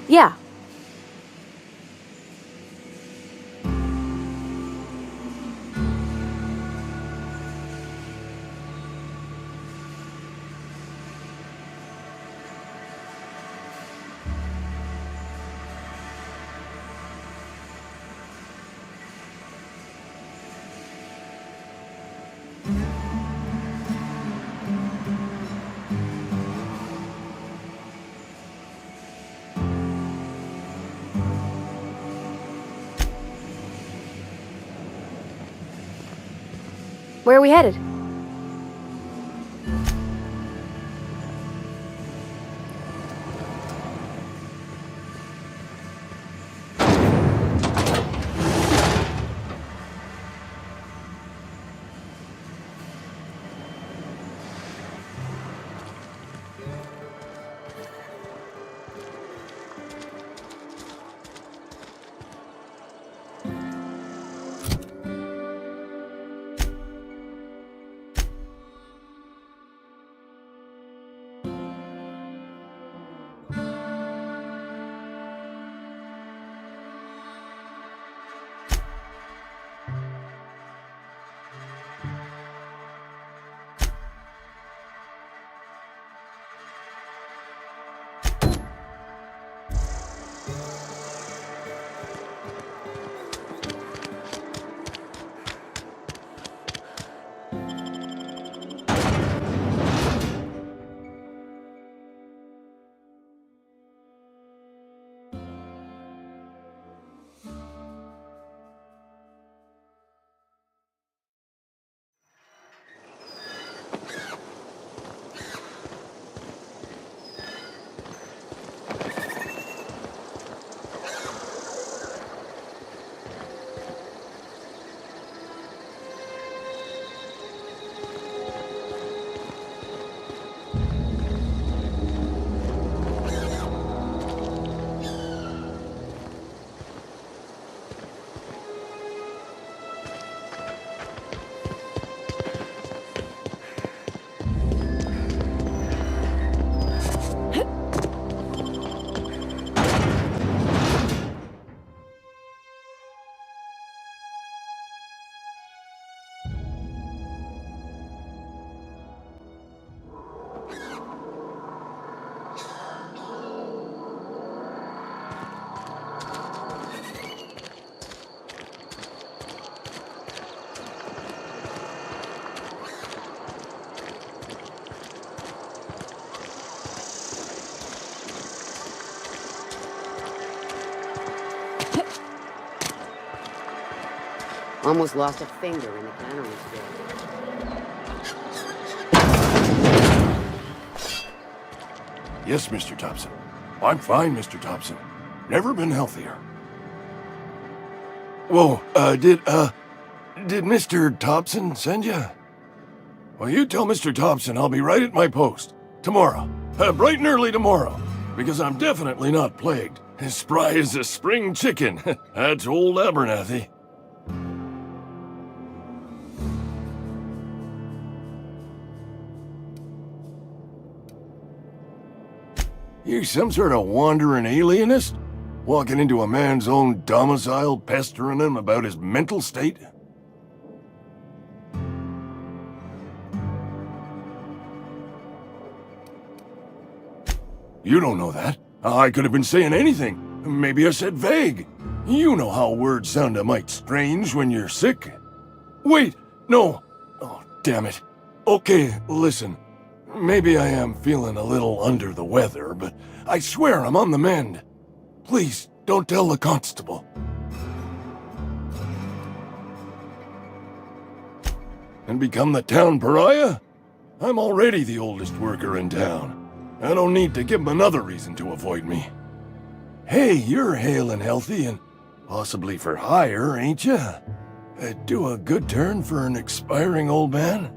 Yeah. Where are we headed? Almost lost a finger in the cannery store. Yes, Mr. Thompson. I'm fine, Mr. Thompson. Never been healthier. Whoa, did Mr. Thompson send you? Well, you tell Mr. Thompson I'll be right at my post. Tomorrow. Bright and early tomorrow. Because I'm definitely not plagued. As spry as a spring chicken. That's old Abernathy. You some sort of wandering alienist? Walking into a man's own domicile, pestering him about his mental state? You don't know that. I could have been saying anything. Maybe I said vague. You know how words sound a mite strange when you're sick. Wait, no. Oh, damn it. Okay, listen. Maybe I am feeling a little under the weather, but I swear I'm on the mend. Please, don't tell the constable. And become the town pariah? I'm already the oldest worker in town. I don't need to give him another reason to avoid me. Hey, you're hale and healthy and possibly for hire, ain't you? Do a good turn for an expiring old man?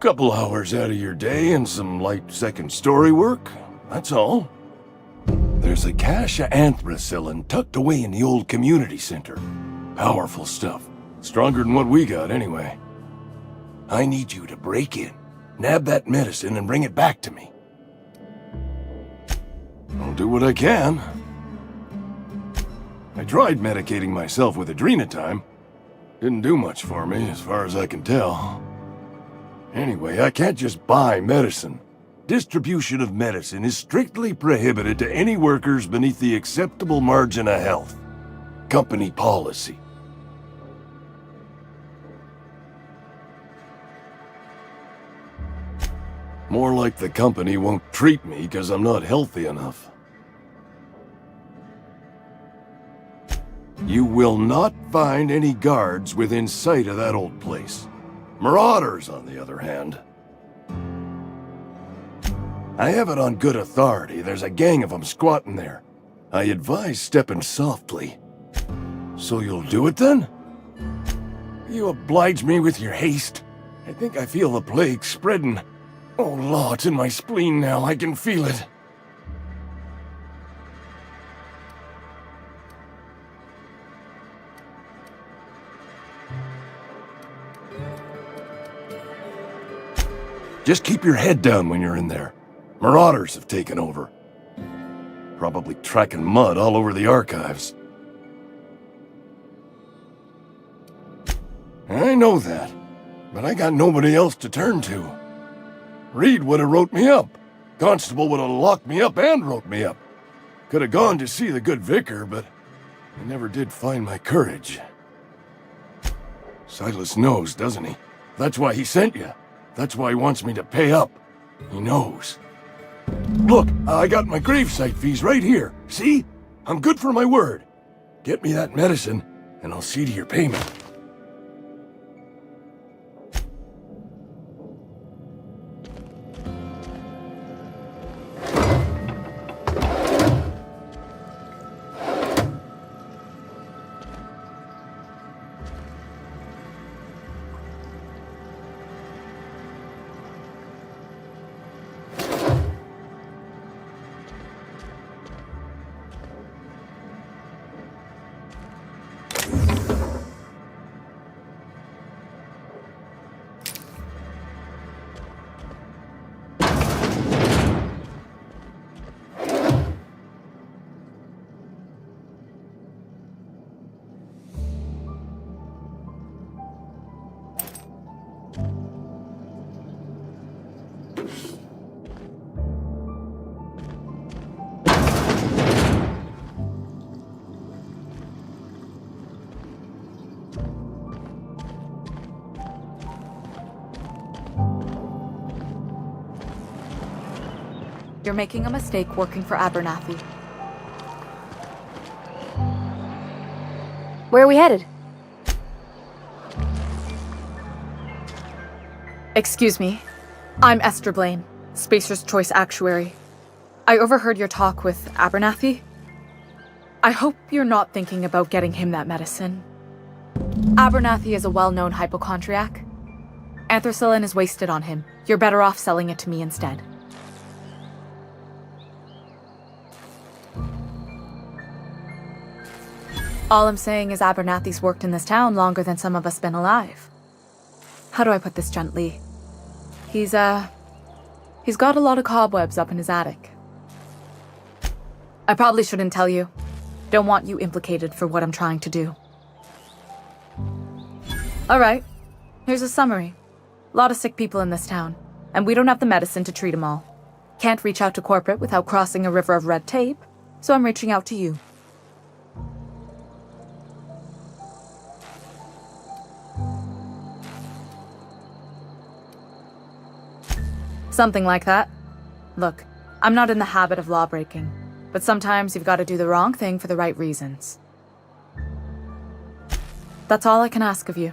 Couple hours out of your day and some light second-story work, that's all. There's a cache of anthracillin tucked away in the old community center. Powerful stuff. Stronger than what we got, anyway. I need you to break in, nab that medicine, and bring it back to me. I'll do what I can. I tried medicating myself with adrenatime. Didn't do much for me, as far as I can tell. Anyway, I can't just buy medicine. Distribution of medicine is strictly prohibited to any workers beneath the acceptable margin of health. Company policy. More like the company won't treat me because I'm not healthy enough. You will not find any guards within sight of that old place. Marauders, on the other hand. I have it on good authority there's a gang of them squatting there. I advise stepping softly. So you'll do it then? You oblige me with your haste. I think I feel the plague spreading. Oh, law, it's in my spleen now. I can feel it. Just keep your head down when you're in there. Marauders have taken over. Probably tracking mud all over the archives. I know that, but I got nobody else to turn to. Reed would have wrote me up. Constable would have locked me up and wrote me up. Could have gone to see the good vicar, but I never did find my courage. Silas knows, doesn't he? That's why he sent you. That's why he wants me to pay up. He knows. Look, I got my gravesite fees right here. See? I'm good for my word. Get me that medicine, and I'll see to your payment. You're making a mistake working for Abernathy. Where are we headed? Excuse me. I'm Esther Blaine, Spacer's Choice Actuary. I overheard your talk with Abernathy. I hope you're not thinking about getting him that medicine. Abernathy is a well-known hypochondriac. Anthracillin is wasted on him. You're better off selling it to me instead. All I'm saying is Abernathy's worked in this town longer than some of us been alive. How do I put this gently? He's got a lot of cobwebs up in his attic. I probably shouldn't tell you. Don't want you implicated for what I'm trying to do. Alright, here's a summary. A lot of sick people in this town, and we don't have the medicine to treat them all. Can't reach out to corporate without crossing a river of red tape, so I'm reaching out to you. Something like that. Look, I'm not in the habit of law-breaking, but sometimes you've got to do the wrong thing for the right reasons. That's all I can ask of you.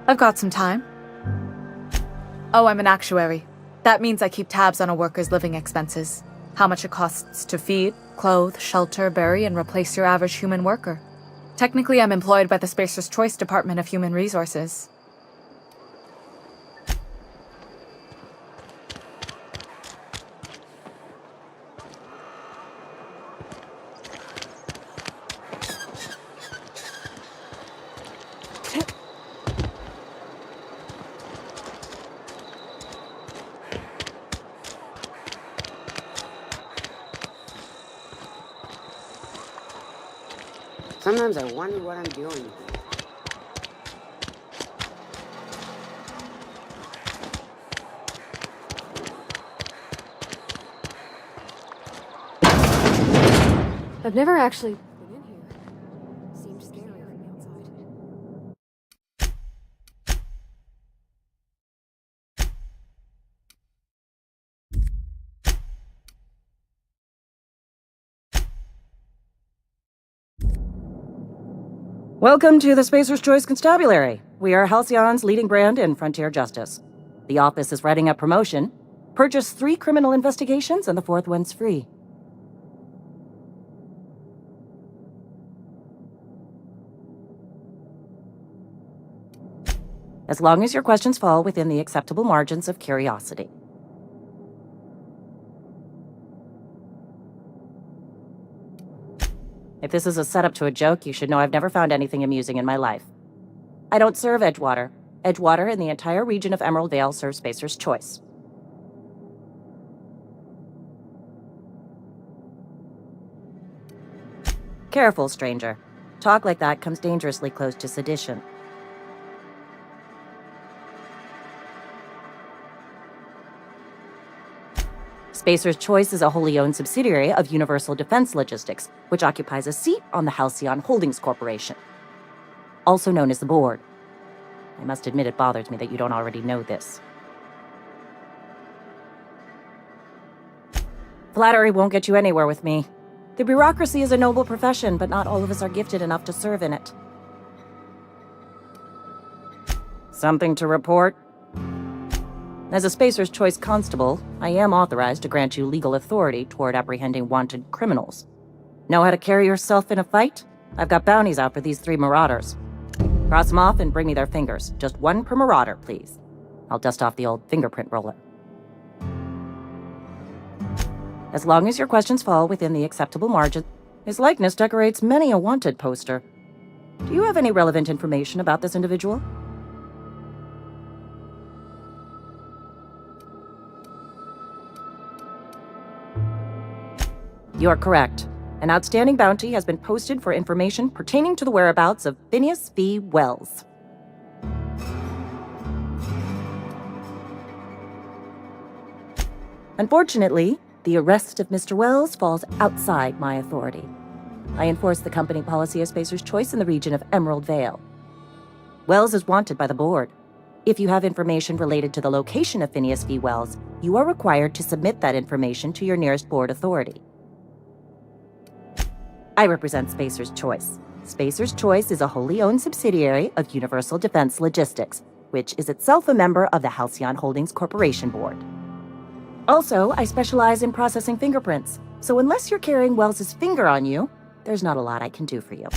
I've got some time. Oh, I'm an actuary. That means I keep tabs on a worker's living expenses. How much it costs to feed, clothe, shelter, bury, and replace your average human worker. Technically, I'm employed by the Spacer's Choice Department of Human Resources. Sometimes I wonder what I'm doing. I've never actually been in here. Seemed scary from the outside. Welcome to the Spacer's Choice Constabulary. We are Halcyon's leading brand in frontier justice. The office is writing up promotion. Purchase 3 criminal investigations and the 4th one's free. As long as your questions fall within the acceptable margins of curiosity. If this is a setup to a joke, you should know I've never found anything amusing in my life. I don't serve Edgewater. Edgewater and the entire region of Emerald Vale serve Spacer's Choice. Careful, stranger. Talk like that comes dangerously close to sedition. Spacer's Choice is a wholly owned subsidiary of Universal Defense Logistics, which occupies a seat on the Halcyon Holdings Corporation, also known as the Board. I must admit it bothers me that you don't already know this. Flattery won't get you anywhere with me. The bureaucracy is a noble profession, but not all of us are gifted enough to serve in it. Something to report? As a Spacer's Choice constable, I am authorized to grant you legal authority toward apprehending wanted criminals. Know how to carry yourself in a fight? I've got bounties out for these 3 marauders. Cross them off and bring me their fingers. Just 1 per marauder, please. I'll dust off the old fingerprint roller. As long as your questions fall within the acceptable margin, his likeness decorates many a wanted poster. Do you have any relevant information about this individual? You are correct. An outstanding bounty has been posted for information pertaining to the whereabouts of Phineas V. Wells. Unfortunately, the arrest of Mr. Wells falls outside my authority. I enforce the company policy of Spacer's Choice in the region of Emerald Vale. Wells is wanted by the board. If you have information related to the location of Phineas V. Wells, you are required to submit that information to your nearest board authority. I represent Spacer's Choice. Spacer's Choice is a wholly owned subsidiary of Universal Defense Logistics, which is itself a member of the Halcyon Holdings Corporation Board. Also, I specialize in processing fingerprints, so unless you're carrying Wells's finger on you, there's not a lot I can do for you.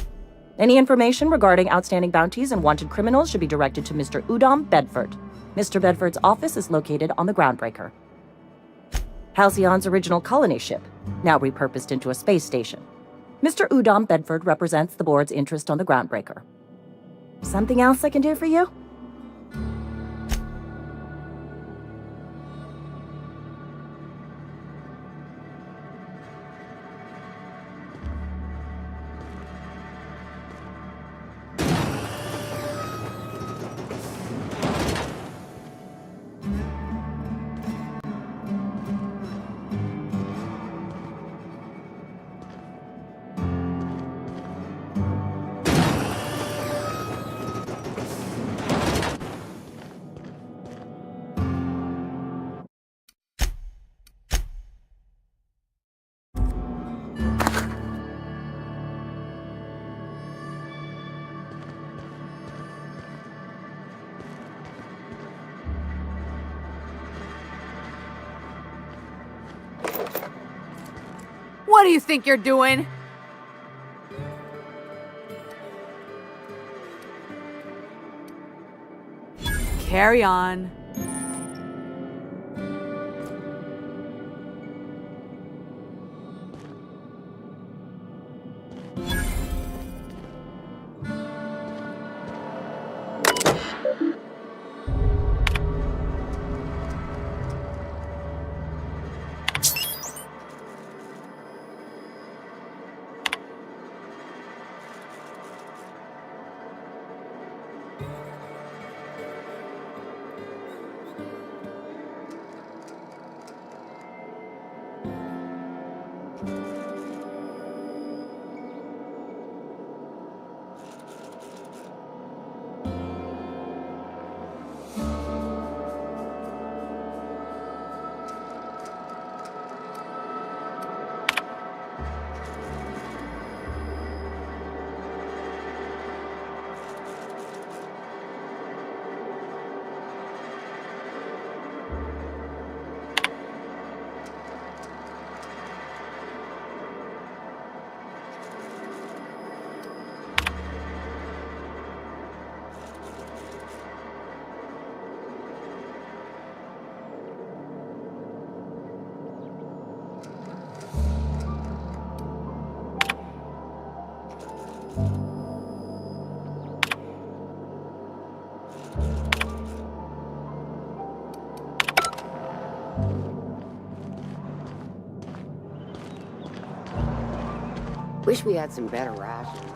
Any information regarding outstanding bounties and wanted criminals should be directed to Mr. Udom Bedford. Mr. Bedford's office is located on the Groundbreaker, Halcyon's original colony ship, now repurposed into a space station. Mr. Udom Bedford represents the board's interest on the Groundbreaker. Something else I can do for you? What do you think you're doing? Carry on. Wish we had some better rations.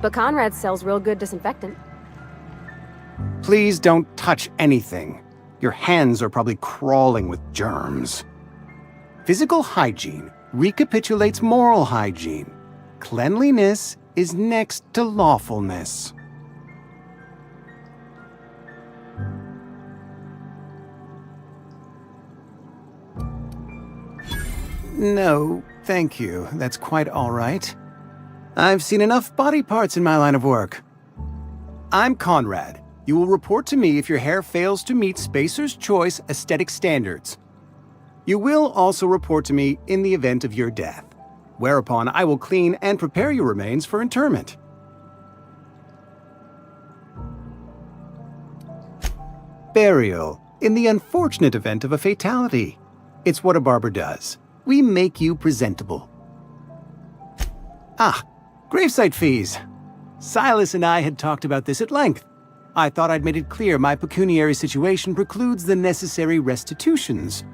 But Conrad sells real good disinfectant. Please don't touch anything. Your hands are probably crawling with germs. Physical hygiene recapitulates moral hygiene. Cleanliness is next to lawfulness. No, thank you. That's quite all right. I've seen enough body parts in my line of work. I'm Conrad. You will report to me if your hair fails to meet Spacer's Choice aesthetic standards. You will also report to me in the event of your death, whereupon I will clean and prepare your remains for interment. Burial, in the unfortunate event of a fatality. It's what a barber does. We make you presentable. Ah, gravesite fees. Silas and I had talked about this at length. I thought I'd made it clear my pecuniary situation precludes the necessary restitutions.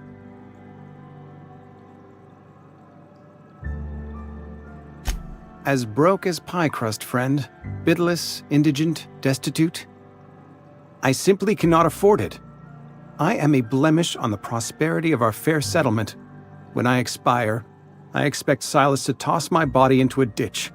As broke as pie crust, friend. Bidless, indigent, destitute. I simply cannot afford it. I am a blemish on the prosperity of our fair settlement. When I expire, I expect Silas to toss my body into a ditch.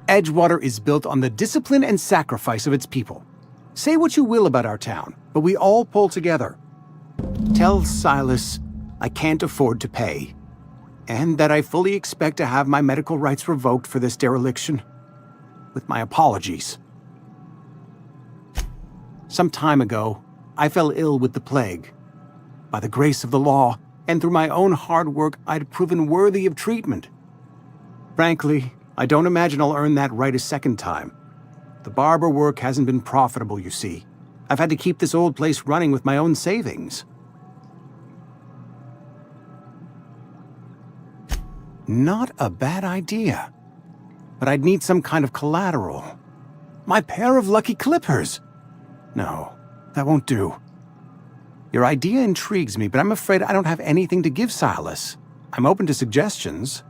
Edgewater is built on the discipline and sacrifice of its people. Say what you will about our town, but we all pull together. Tell Silas I can't afford to pay, and that I fully expect to have my medical rights revoked for this dereliction. With my apologies. Some time ago, I fell ill with the plague. By the grace of the law, and through my own hard work, I'd proven worthy of treatment. Frankly, I don't imagine I'll earn that right a second time. The barber work hasn't been profitable, you see. I've had to keep this old place running with my own savings. Not a bad idea. But I'd need some kind of collateral. My pair of lucky clippers! No, that won't do. Your idea intrigues me, but I'm afraid I don't have anything to give Silas. I'm open to suggestions.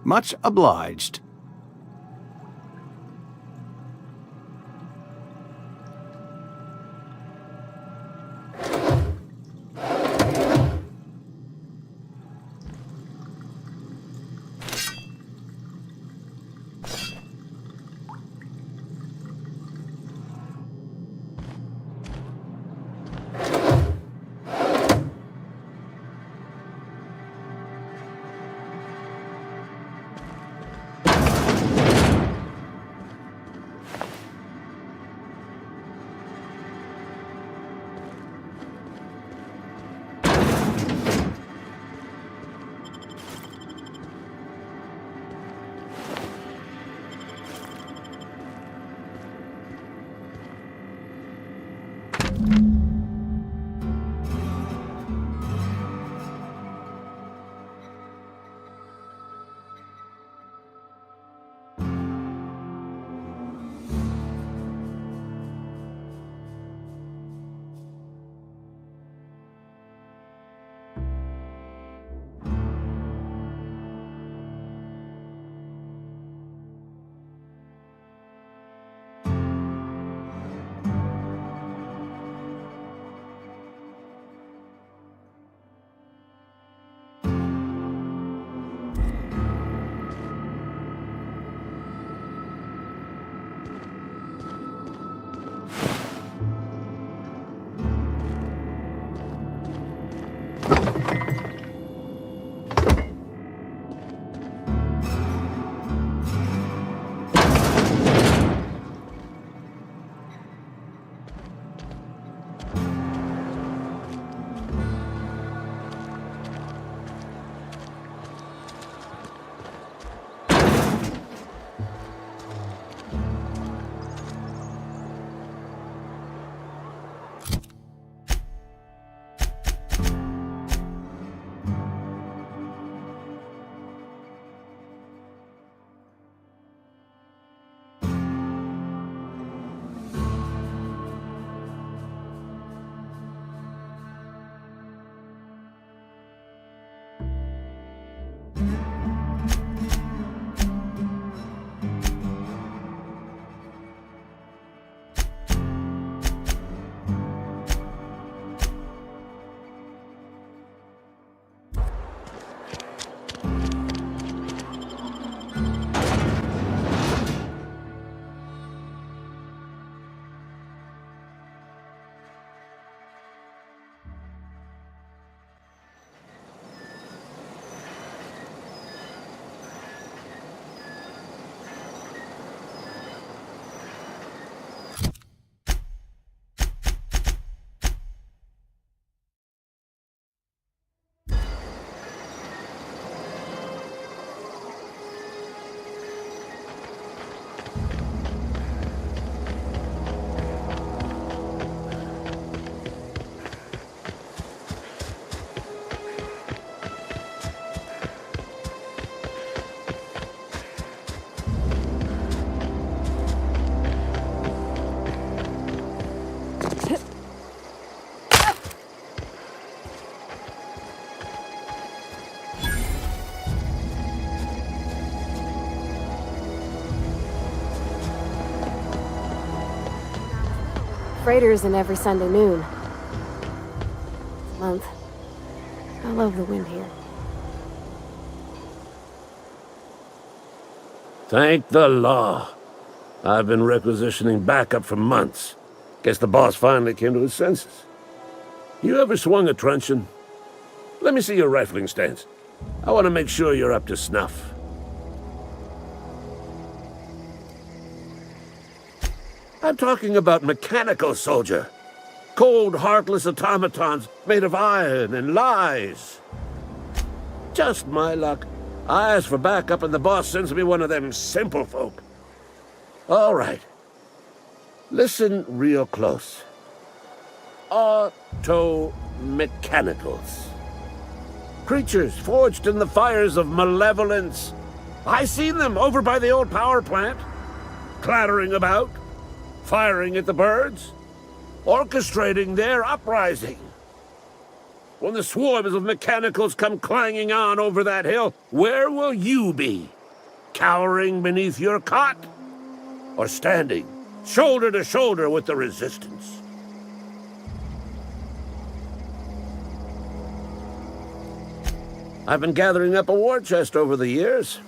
Much obliged. freighters in every Sunday noon. Month. I love the wind here. Thank the law. I've been requisitioning backup for months. Guess the boss finally came to his senses. You ever swung a truncheon? Let me see your rifling stance. I want to make sure you're up to snuff. I'm talking about mechanical soldier. Cold, heartless automatons made of iron and lies. Just my luck. I ask for backup and the boss sends me one of them simple folk. All right. Listen real close. Auto-mechanicals. Creatures forged in the fires of malevolence. I seen them over by the old power plant, clattering about, firing at the birds, orchestrating their uprising. When the swarms of mechanicals come clanging on over that hill, where will you be? Cowering beneath your cot? Or standing, shoulder to shoulder with the resistance? I've been gathering up a war chest over the years.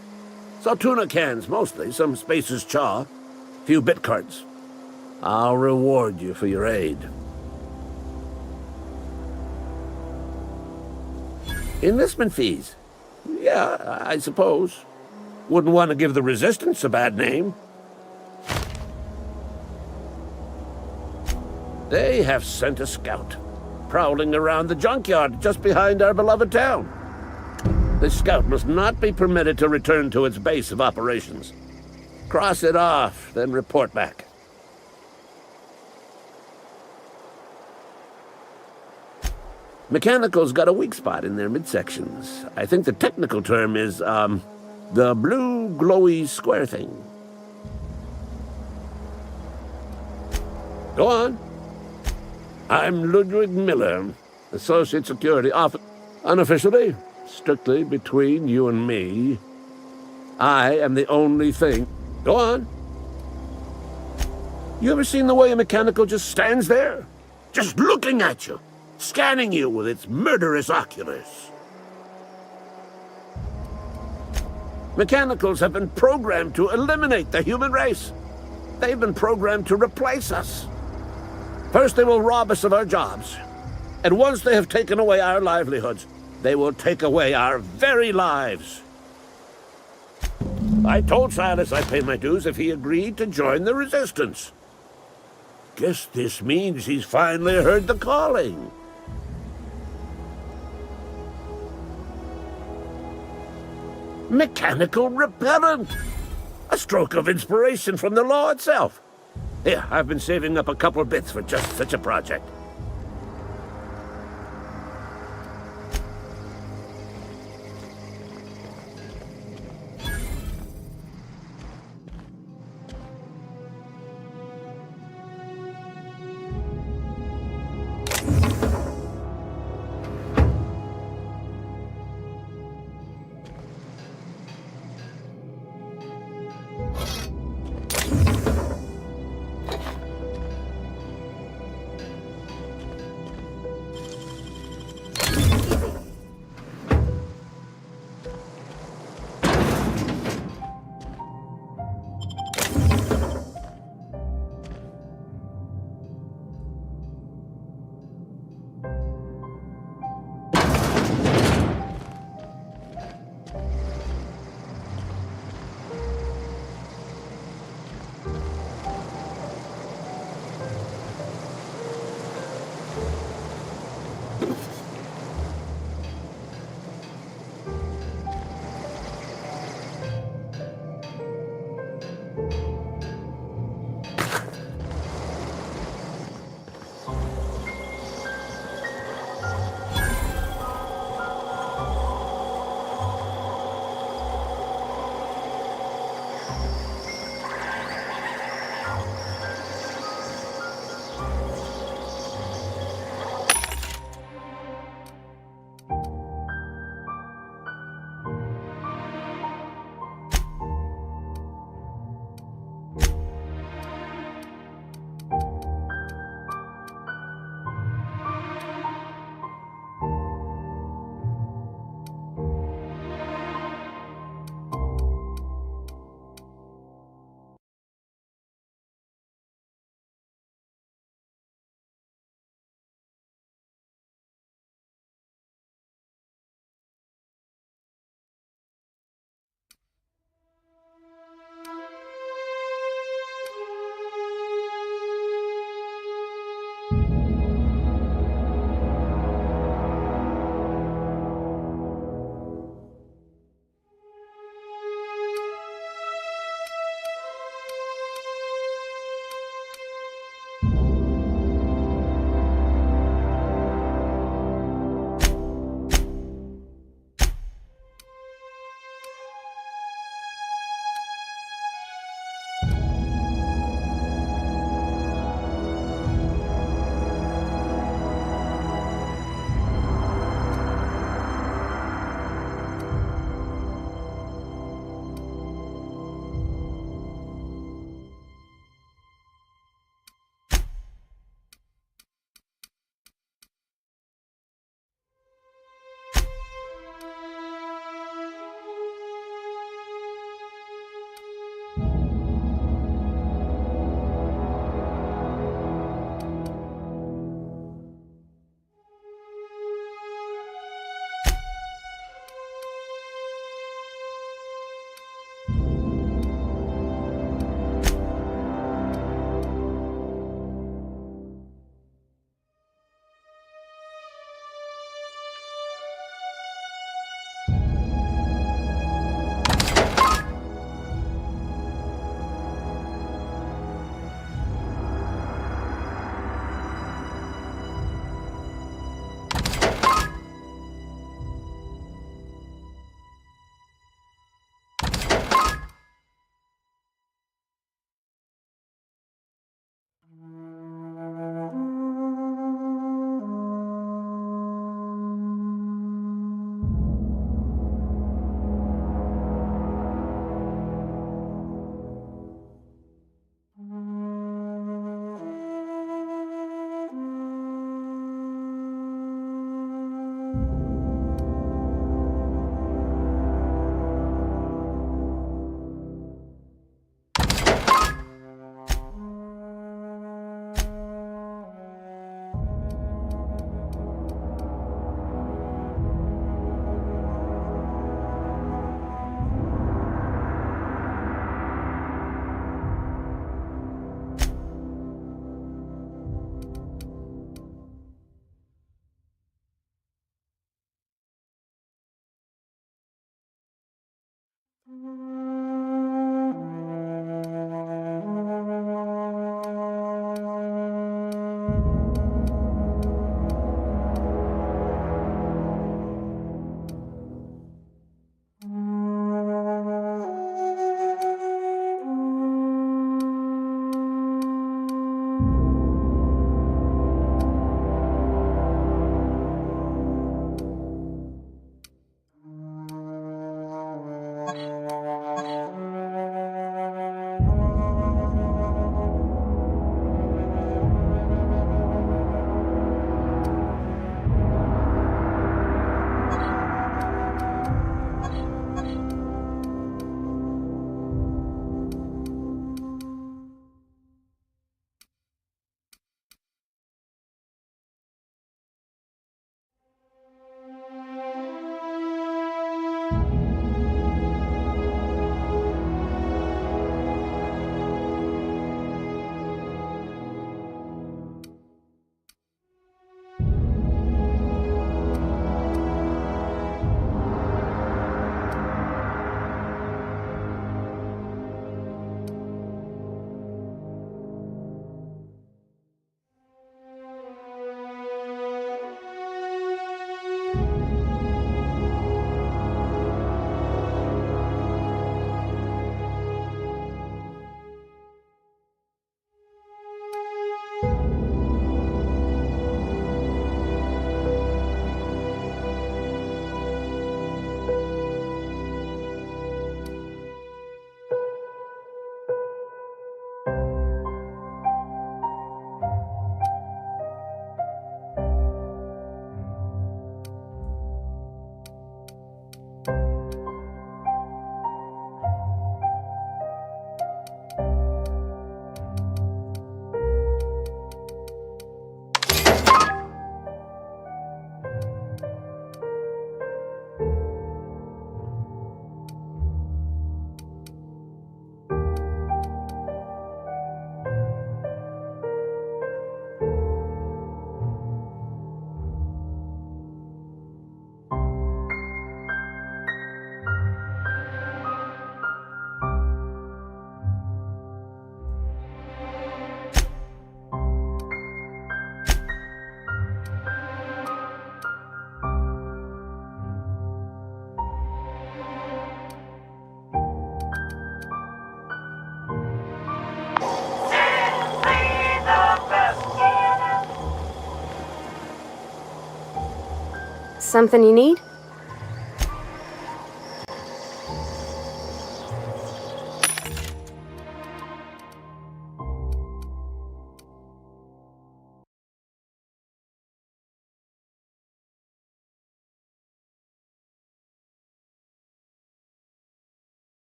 Saw tuna cans, mostly, some Spacer's chaw, few bit cards. I'll reward you for your aid. Enlistment fees? Yeah, I suppose. Wouldn't want to give the Resistance a bad name. They have sent a scout, prowling around the junkyard just behind our beloved town. This scout must not be permitted to return to its base of operations. Cross it off, then report back. Mechanicals got a weak spot in their midsections. I think the technical term is, the blue glowy square thing. Go on. I'm Ludwig Miller, Associate Security Officer. Unofficially, strictly between you and me, I am the only thing. Go on. You ever seen the way a mechanical just stands there? Just looking at you, scanning you with its murderous oculars. Mechanicals have been programmed to eliminate the human race. They've been programmed to replace us. First, they will rob us of our jobs. And once they have taken away our livelihoods, they will take away our very lives. I told Silas I'd pay my dues if he agreed to join the Resistance. Guess this means he's finally heard the calling. Mechanical repellent! A stroke of inspiration from the law itself. Here, I've been saving up a couple bits for just such a project. Something you need?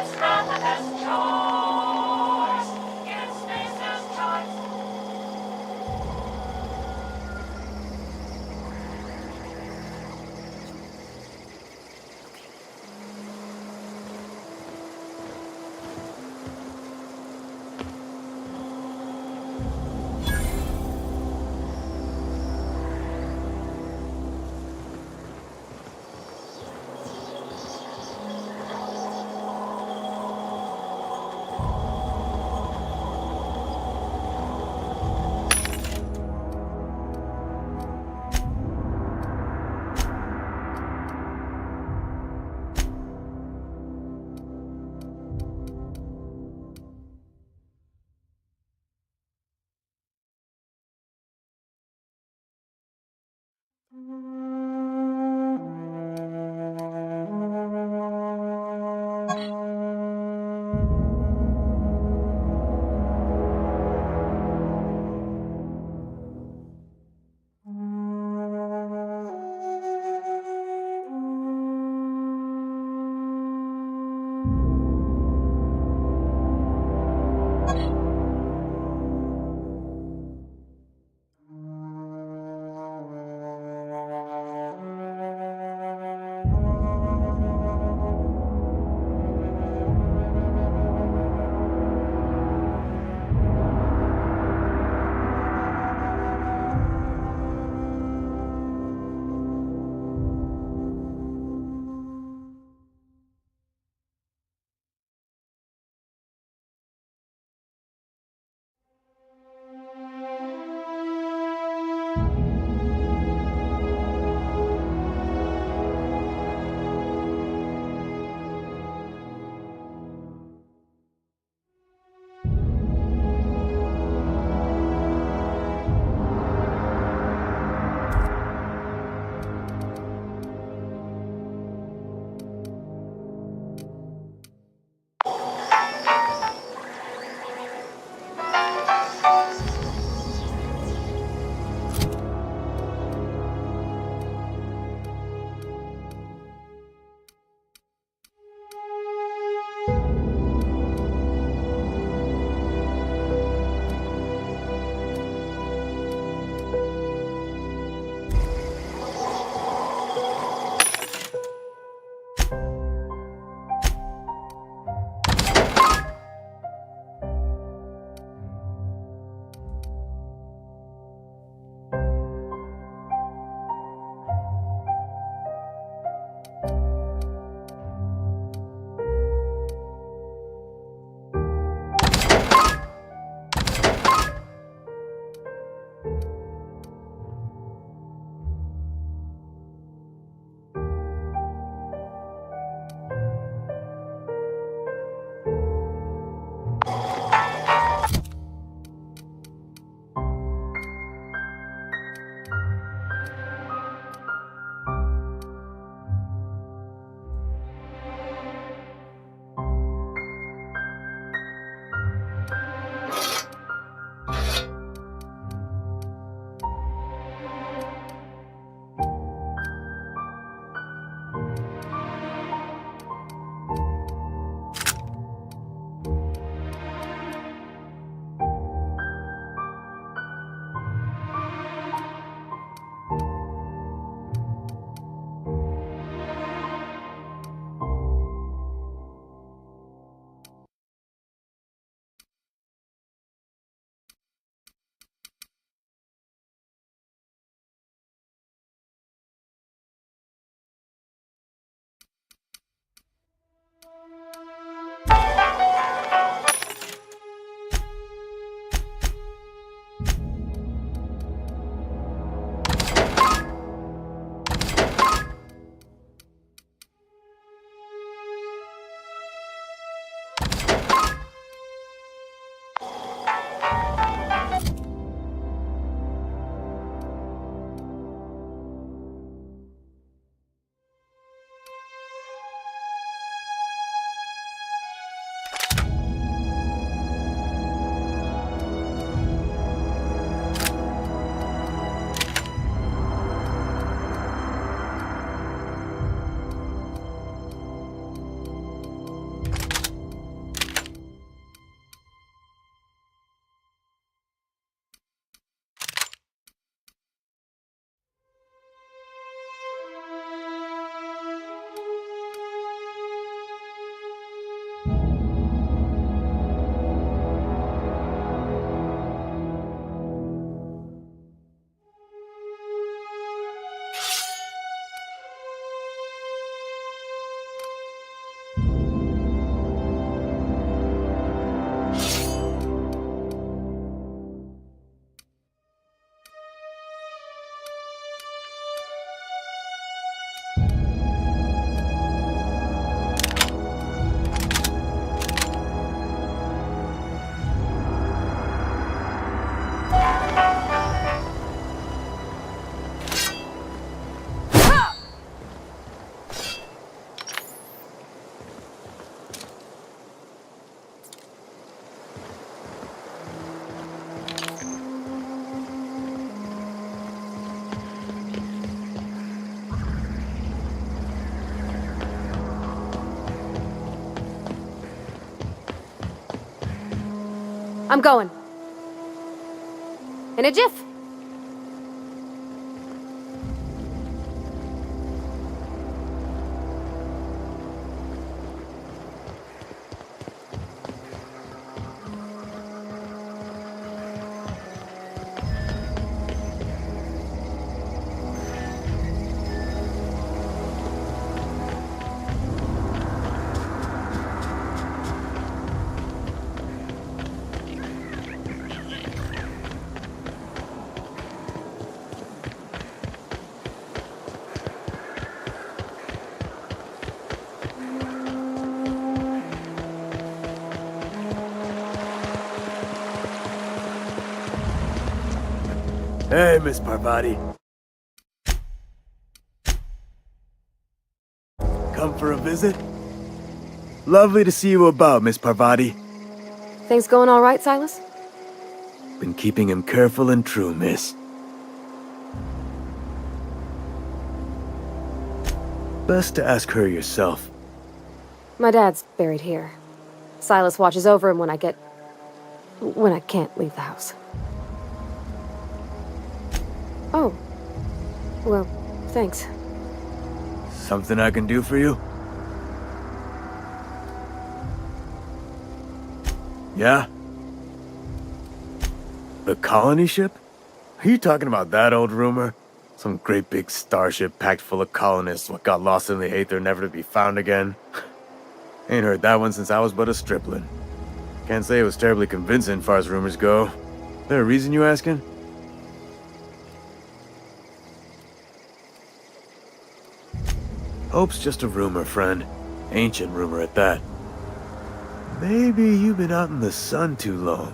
It's not the best choice. It's Spacer's choice. I'm going. In a jiff. Hey, Miss Parvati. Come for a visit? Lovely to see you about, Miss Parvati. Things going all right, Silas? Been keeping him careful and true, miss. Best to ask her yourself. My dad's buried here. Silas watches over him when I can't leave the house. Oh. Well, thanks. Something I can do for you? Yeah? The colony ship? Are you talking about that old rumor? Some great big starship packed full of colonists what got lost in the aether never to be found again? Ain't heard that one since I was but a stripling. Can't say it was terribly convincing far as rumors go. There a reason you asking? Hope's just a rumor, friend. Ancient rumor at that. Maybe you've been out in the sun too long.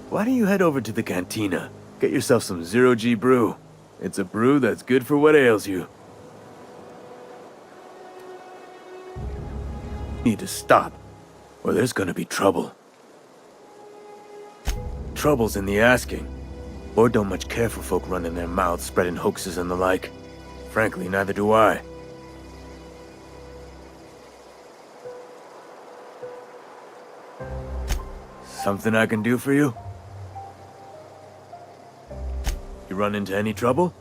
Why don't you head over to the cantina? Get yourself some zero-G brew. It's a brew that's good for what ails you. Need to stop, or there's gonna be trouble. Trouble's in the asking. Or don't much care for folk running their mouths, spreading hoaxes and the like. Frankly, neither do I. Something I can do for you? You run into any trouble?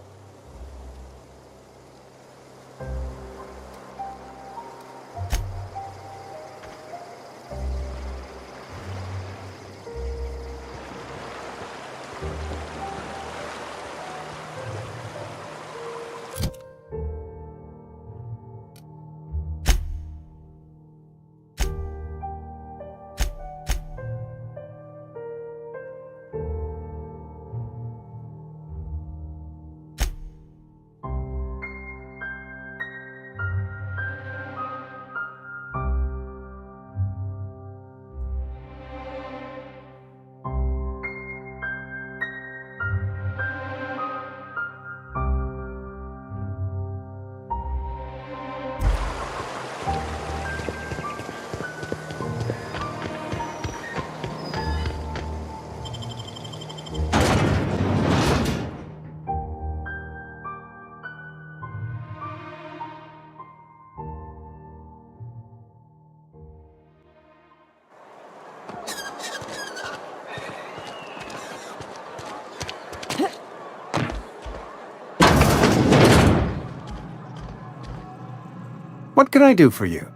What can I do for you?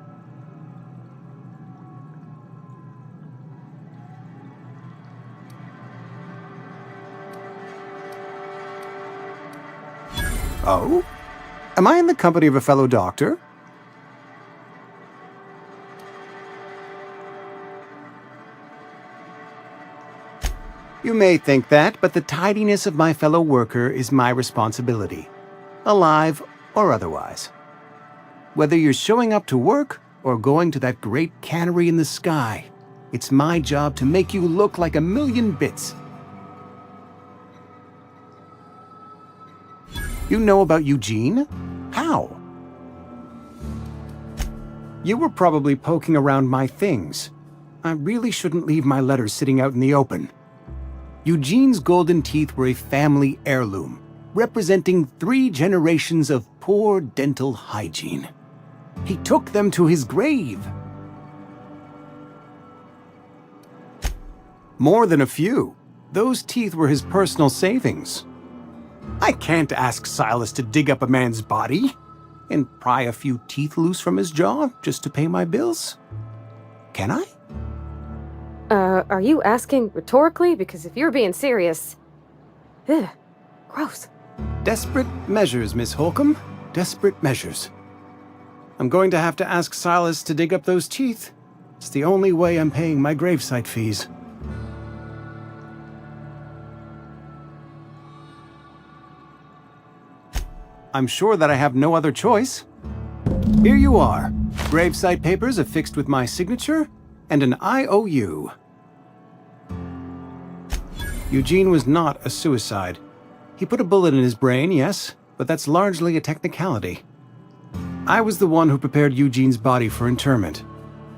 Oh? Am I in the company of a fellow doctor? You may think that, but the tidiness of my fellow worker is my responsibility, alive or otherwise. Whether you're showing up to work or going to that great cannery in the sky, it's my job to make you look like a million bits. You know about Eugene? How? You were probably poking around my things. I really shouldn't leave my letters sitting out in the open. Eugene's golden teeth were a family heirloom, representing 3 generations of poor dental hygiene. He took them to his grave. More than a few. Those teeth were his personal savings. I can't ask Silas to dig up a man's body and pry a few teeth loose from his jaw just to pay my bills. Can I? Are you asking rhetorically? Because if you're being serious... Ugh, gross. Desperate measures, Miss Holcomb. Desperate measures. I'm going to have to ask Silas to dig up those teeth. It's the only way I'm paying my gravesite fees. I'm sure that I have no other choice. Here you are. Gravesite papers affixed with my signature and an IOU. Eugene was not a suicide. He put a bullet in his brain, yes, but that's largely a technicality. I was the one who prepared Eugene's body for interment.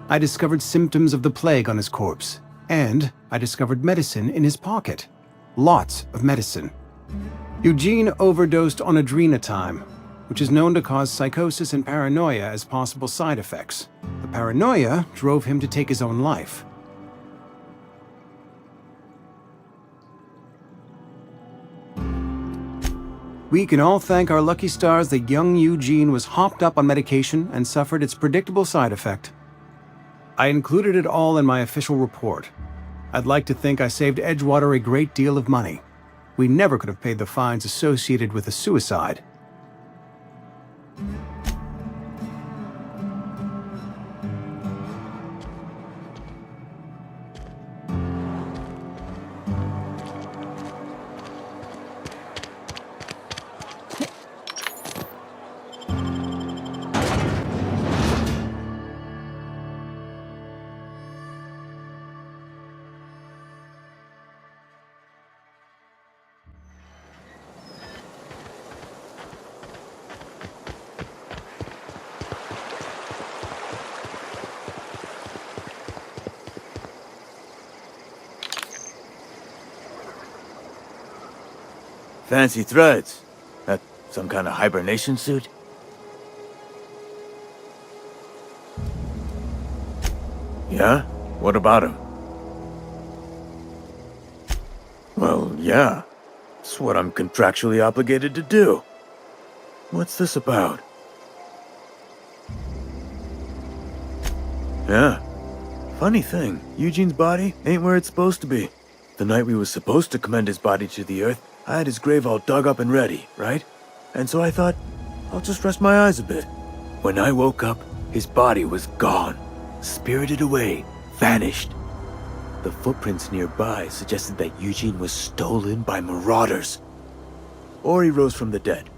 I discovered symptoms of the plague on his corpse, and I discovered medicine in his pocket. Lots of medicine. Eugene overdosed on adrenatime, which is known to cause psychosis and paranoia as possible side effects. The paranoia drove him to take his own life. We can all thank our lucky stars that young Eugene was hopped up on medication and suffered its predictable side effect. I included it all in my official report. I'd like to think I saved Edgewater a great deal of money. We never could have paid the fines associated with a suicide. Fancy threads. That some kind of hibernation suit? Yeah? What about him? Well, yeah. It's what I'm contractually obligated to do. What's this about? Yeah. Funny thing, Eugene's body ain't where it's supposed to be. The night we was supposed to commend his body to the earth, I had his grave all dug up and ready, right? And so I thought, I'll just rest my eyes a bit. When I woke up, his body was gone. Spirited away. Vanished. The footprints nearby suggested that Eugene was stolen by marauders. Or he rose from the dead.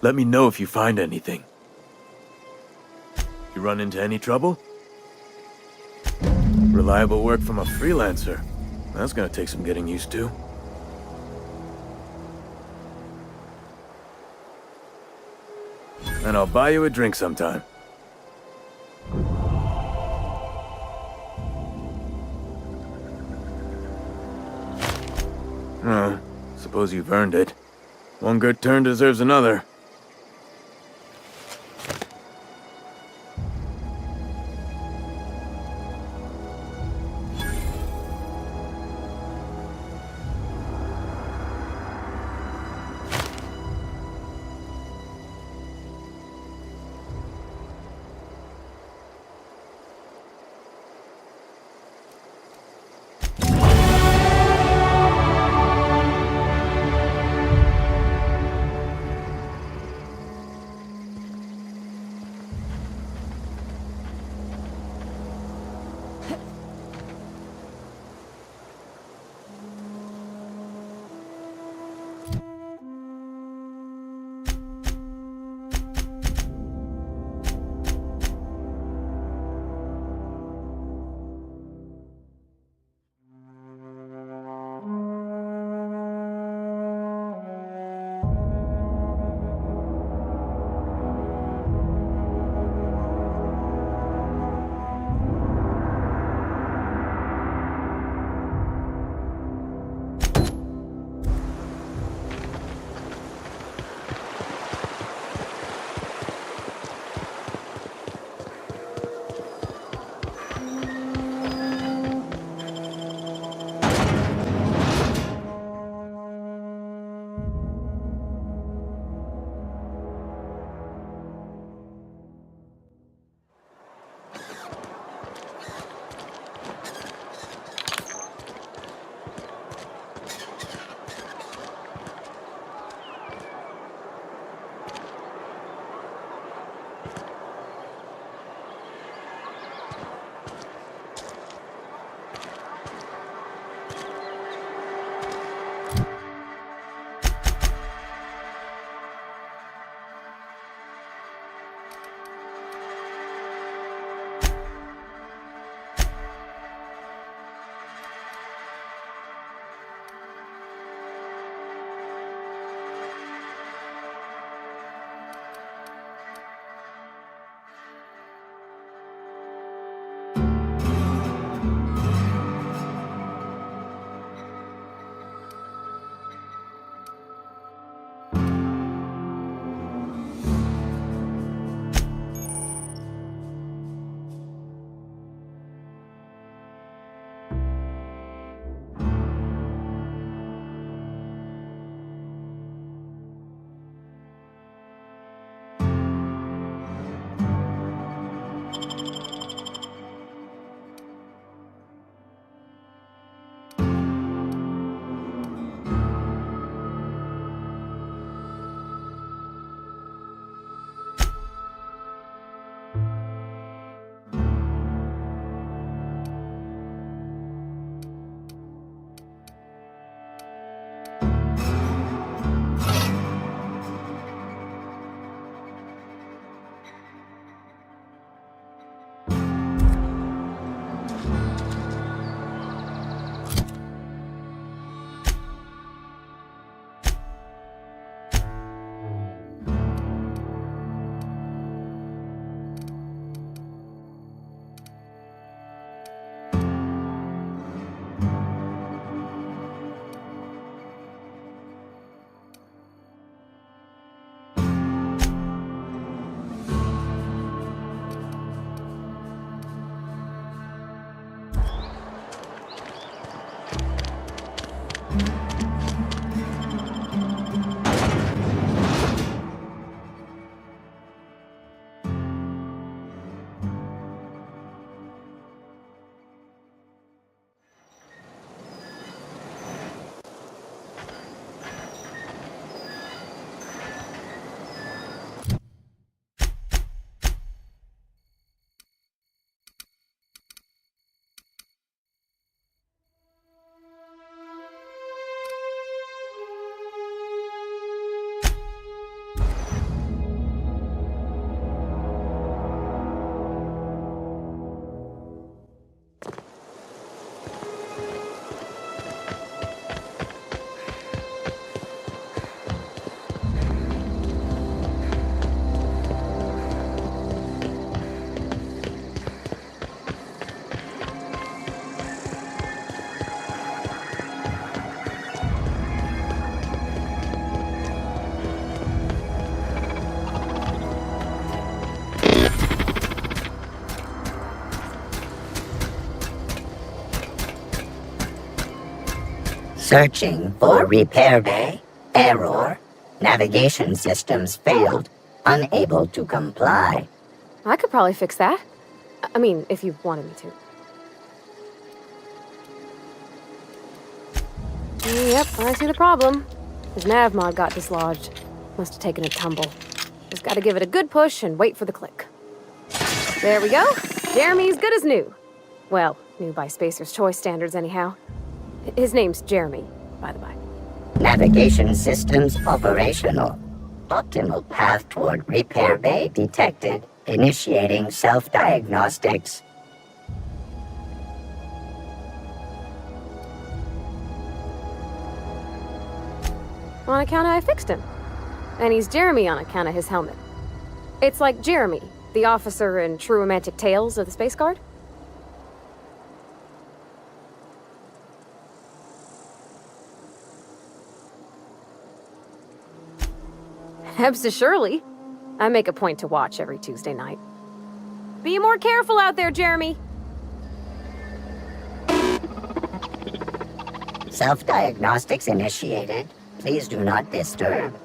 Let me know if you find anything. You run into any trouble? Reliable work from a freelancer. That's gonna take some getting used to. And I'll buy you a drink sometime. Oh, suppose you've earned it. One good turn deserves another. Searching for repair bay. Error. Navigation systems failed. Unable to comply. I could probably fix that. I mean, if you wanted me to. Yep, I see the problem. His nav mod got dislodged. Must have taken a tumble. Just gotta give it a good push and wait for the click. There we go. Jeremy's good as new. Well, new by Spacer's Choice standards anyhow. His name's Jeremy, by the by. Navigation systems operational. Optimal path toward repair bay detected. Initiating self-diagnostics. On account of I fixed him. And he's Jeremy on account of his helmet. It's like Jeremy, the officer in True Romantic Tales of the Space Guard. Hebs surely. I make a point to watch every Tuesday night. Be more careful out there, Jeremy. Self-diagnostics initiated. Please do not disturb.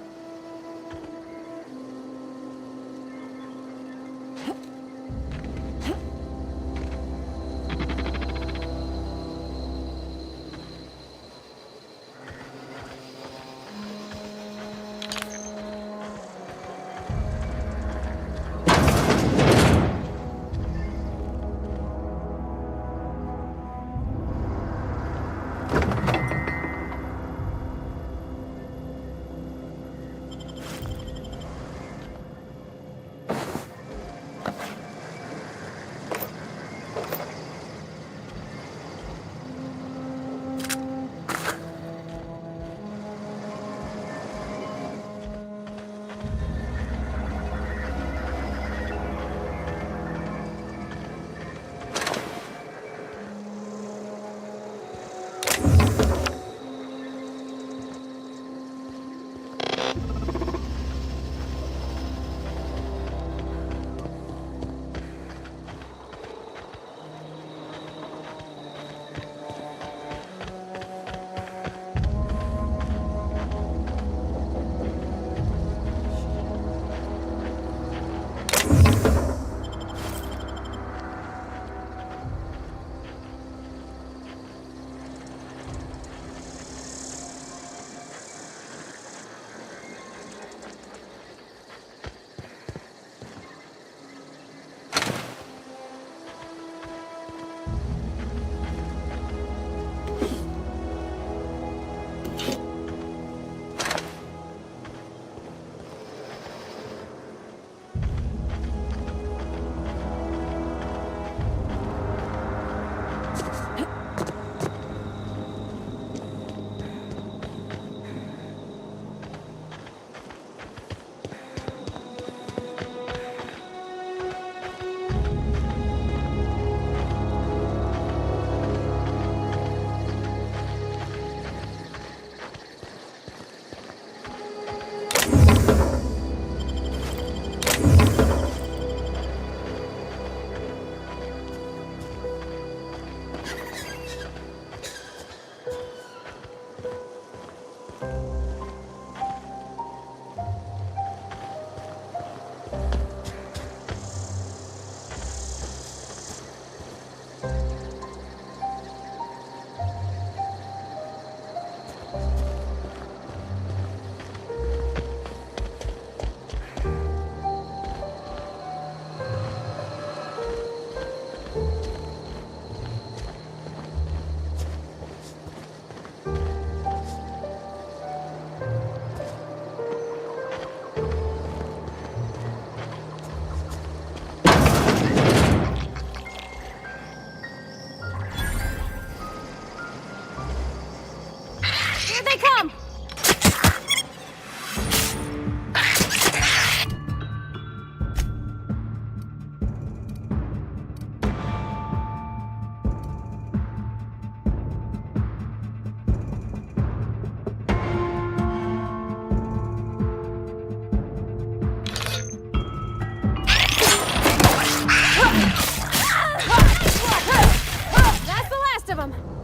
Here they come! That's the last of them!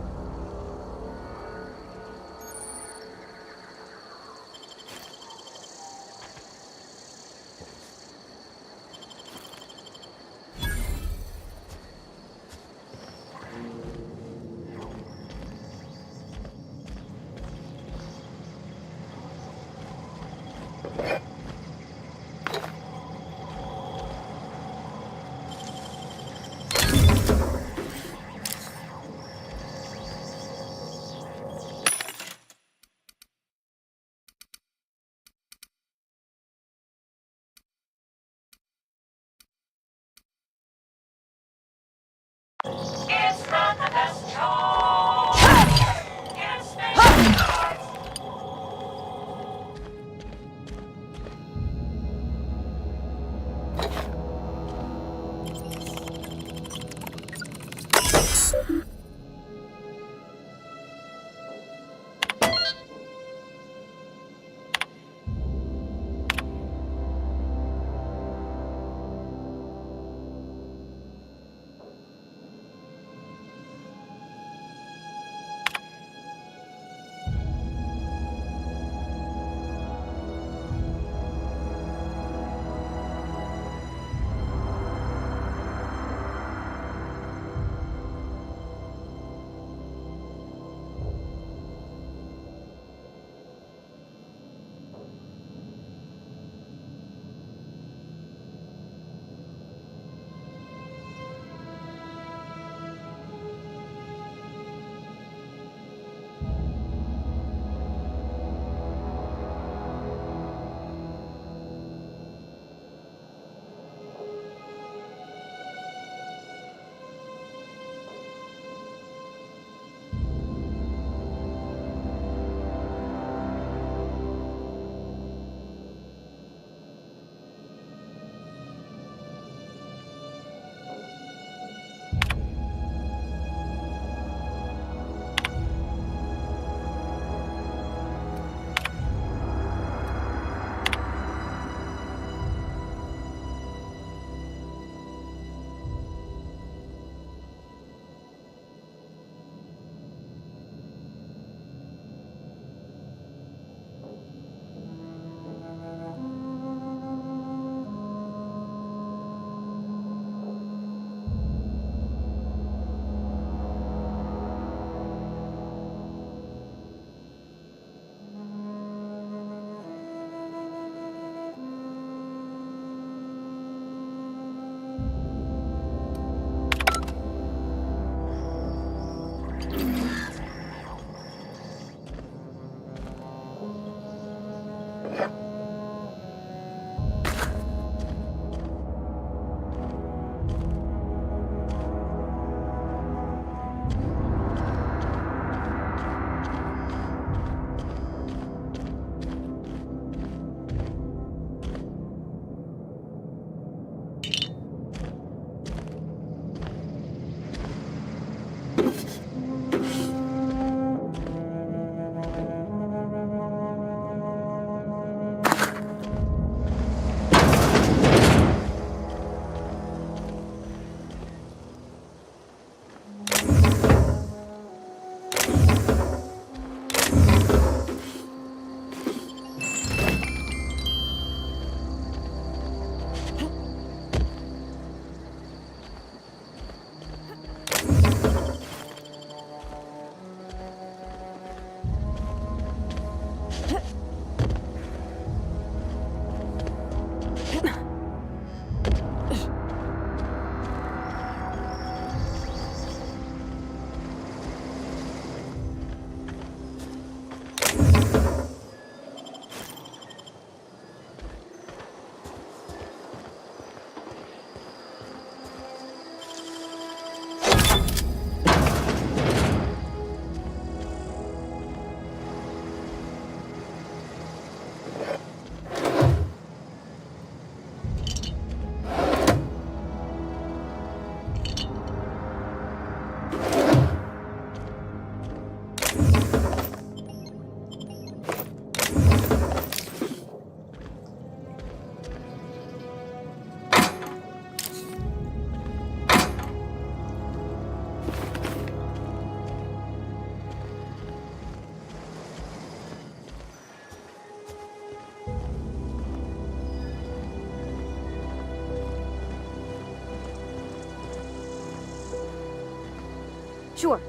Sure.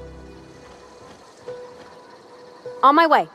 On my way.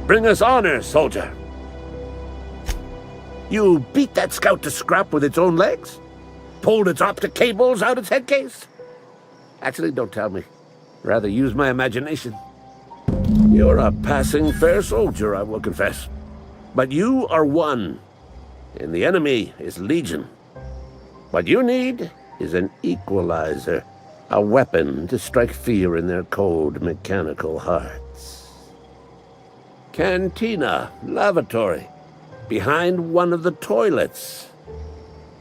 Bring us honor, soldier. You beat that scout to scrap with its own legs? Pulled its optic cables out its head case? Actually, don't tell me. Rather use my imagination. You're a passing fair soldier, I will confess. But you are one, and the enemy is legion. What you need is an equalizer, a weapon to strike fear in their cold, mechanical hearts. Cantina, lavatory, behind one of the toilets.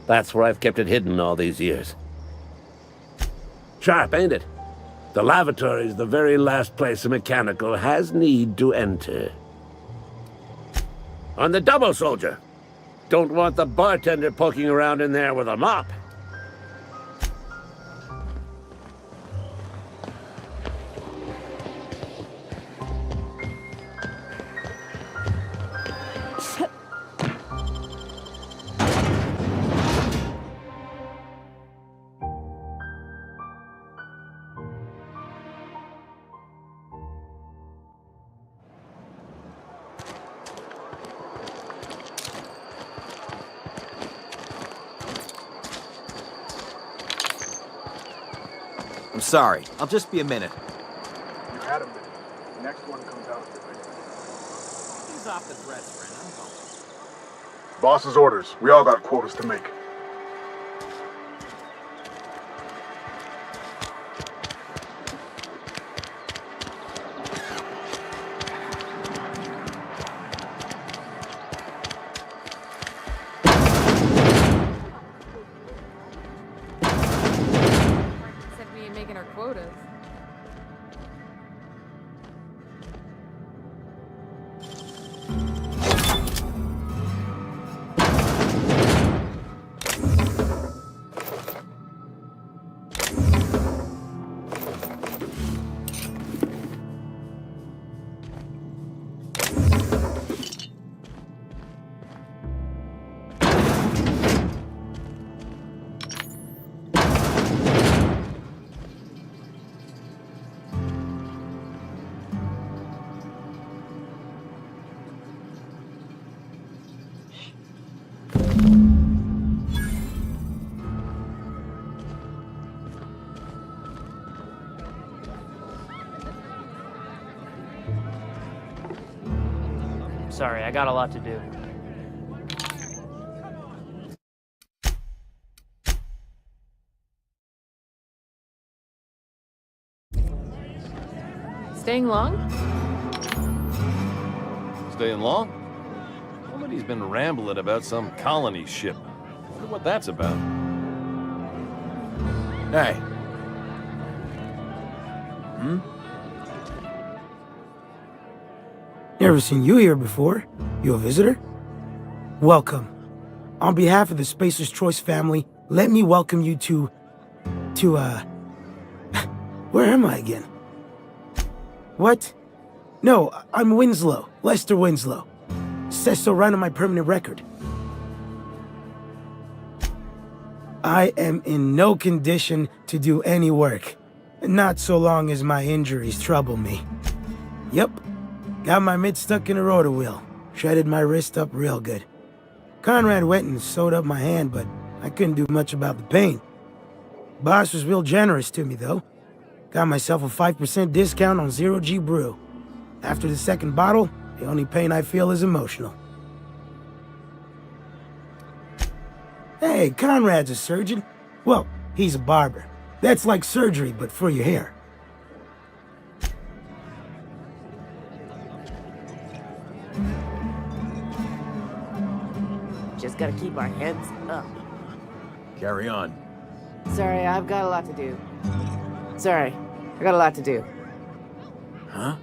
That's where I've kept it hidden all these years. Sharp, ain't it? The lavatory is the very last place a mechanical has need to enter. On the double, soldier. Don't want the bartender poking around in there with a mop. I'm sorry. I'll just be a minute. You had a minute. The next one comes out today. Ease off the threats, friend. I'm home. Boss's orders. We all got quotas to make. Said we ain't making our quotas. Sorry, I got a lot to do. Staying long? Staying long? Somebody's been rambling about some colony ship. Wonder what that's about. Hey. Never seen you here before. You a visitor? Welcome. On behalf of the Spacer's Choice family, let me welcome you to, where am I again? What? No, I'm Winslow, Lester Winslow. Says so right on my permanent record. I am in no condition to do any work. Not so long as my injuries trouble me. Yep. Got my mitt stuck in a rotor wheel. Shredded my wrist up real good. Conrad went and sewed up my hand, but I couldn't do much about the pain. Boss was real generous to me, though. Got myself a 5% discount on Zero G Brew. After the second bottle, the only pain I feel is emotional. Hey, Conrad's a surgeon. Well, he's a barber. That's like surgery, but for your hair. Just gotta keep our heads up. Carry on. Sorry, I've got a lot to do. Sorry, I got a lot to do. Huh?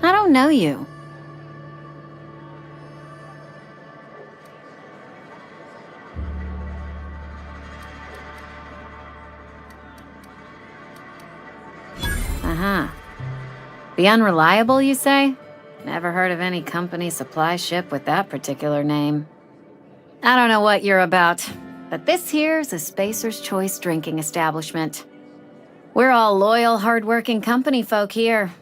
I don't know you. Uh-huh. The Unreliable, you say? Never heard of any company supply ship with that particular name. I don't know what you're about, but this here's a Spacer's Choice drinking establishment. We're all loyal, hardworking company folk here.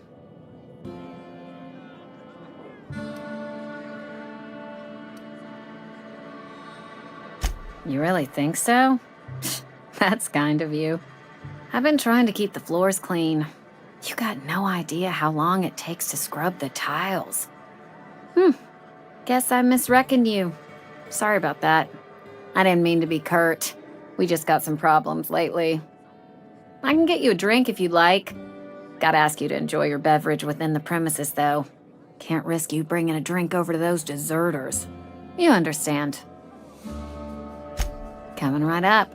You really think so? That's kind of you. I've been trying to keep the floors clean. You got no idea how long it takes to scrub the tiles. Guess I misreckoned you. Sorry about that. I didn't mean to be curt. We just got some problems lately. I can get you a drink if you'd like. Gotta ask you to enjoy your beverage within the premises, though. Can't risk you bringing a drink over to those deserters. You understand. Coming right up.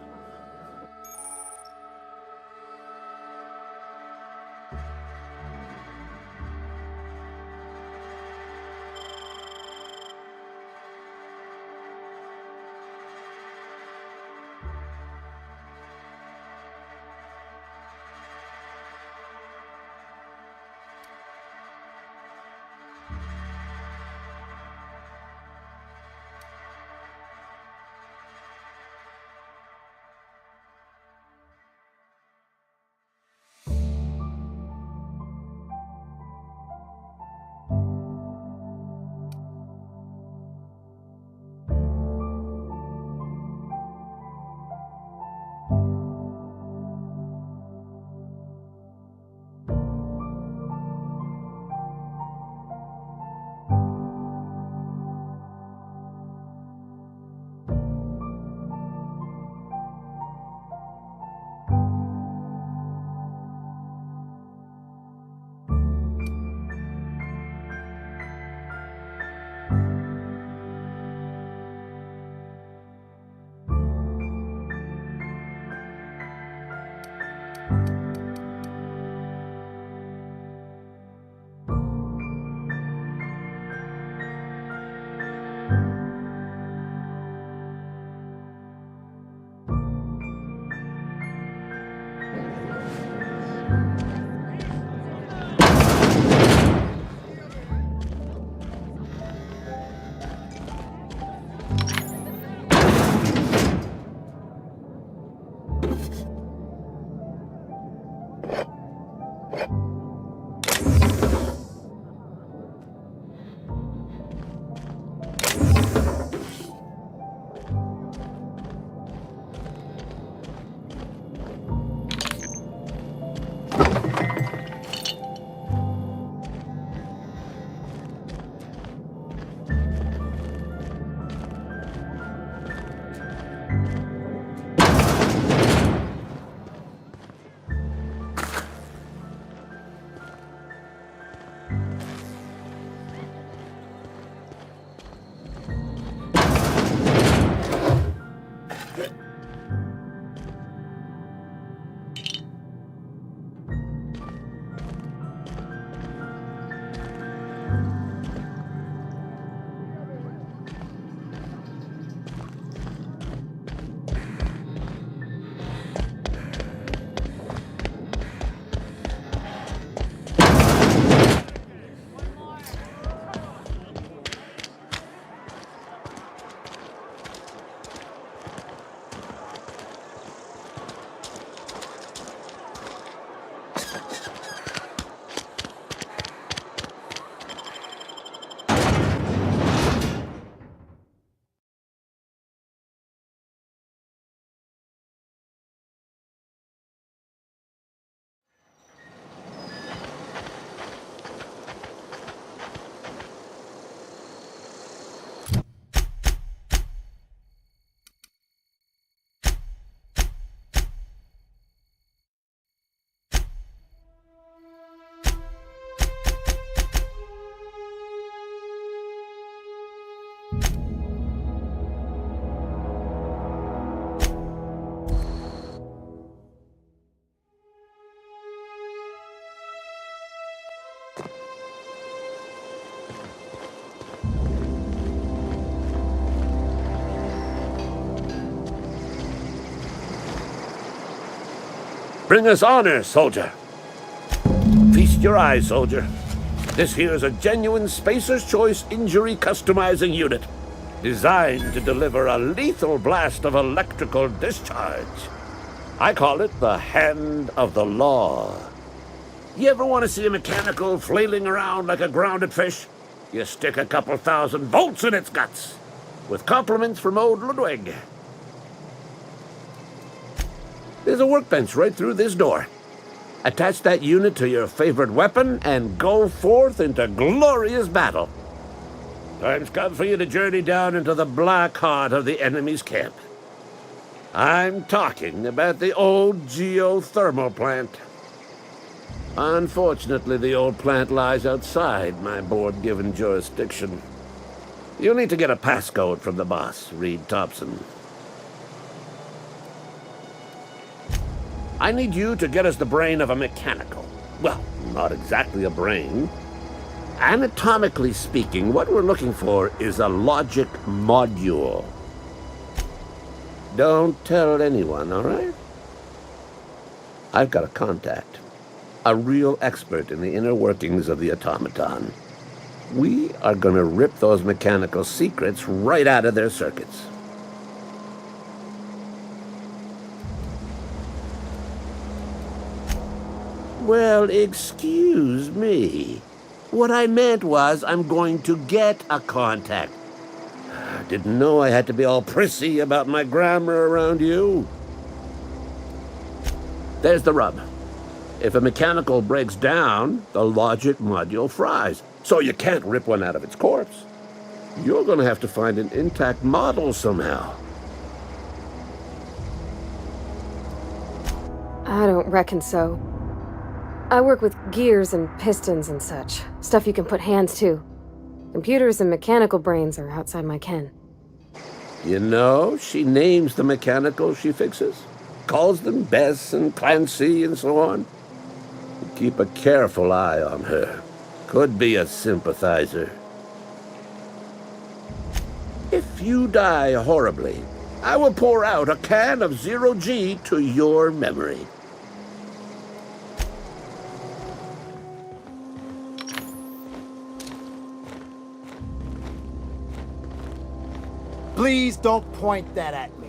Bring us honor, soldier. Feast your eyes, soldier. This here's a genuine Spacer's Choice injury customizing unit, designed to deliver a lethal blast of electrical discharge. I call it the hand of the law. You ever want to see a mechanical flailing around like a grounded fish? You stick a couple thousand volts in its guts. With compliments from old Ludwig. There's a workbench right through this door. Attach that unit to your favorite weapon and go forth into glorious battle. Time's come for you to journey down into the black heart of the enemy's camp. I'm talking about the old geothermal plant. Unfortunately, the old plant lies outside my board-given jurisdiction. You'll need to get a passcode from the boss, Reed Thompson. I need you to get us the brain of a mechanical. Well, not exactly a brain. Anatomically speaking, what we're looking for is a logic module. Don't tell anyone, all right? I've got a contact. A real expert in the inner workings of the automaton. We are going to rip those mechanical secrets right out of their circuits. Well, excuse me. What I meant was I'm going to get a contact. I didn't know I had to be all prissy about my grammar around you. There's the rub. If a mechanical breaks down, the logic module fries. So you can't rip one out of its corpse. You're going to have to find an intact model somehow. I don't reckon so. I work with gears and pistons and such. Stuff you can put hands to. Computers and mechanical brains are outside my ken. You know, she names the mechanicals she fixes. Calls them Bess and Clancy and so on. Keep a careful eye on her. Could be a sympathizer. If you die horribly, I will pour out a can of 0G to your memory. Please don't point that at me.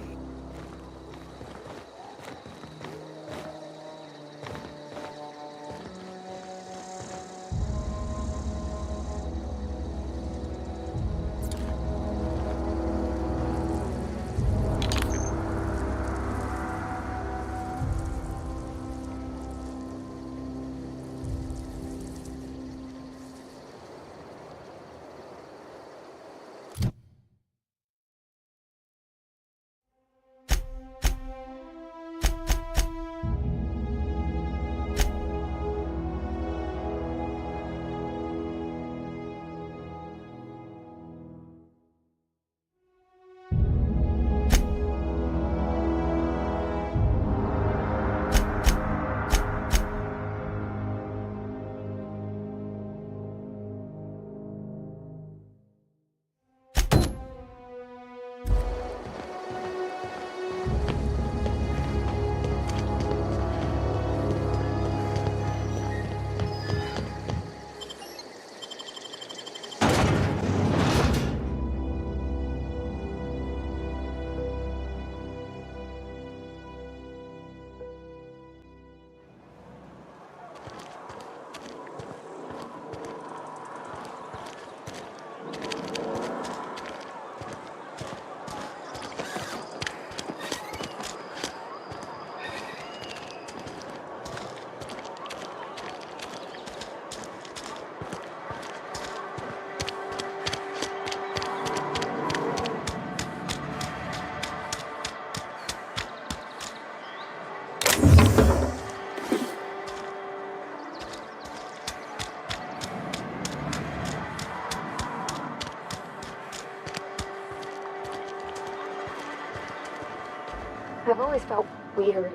I've always felt weird.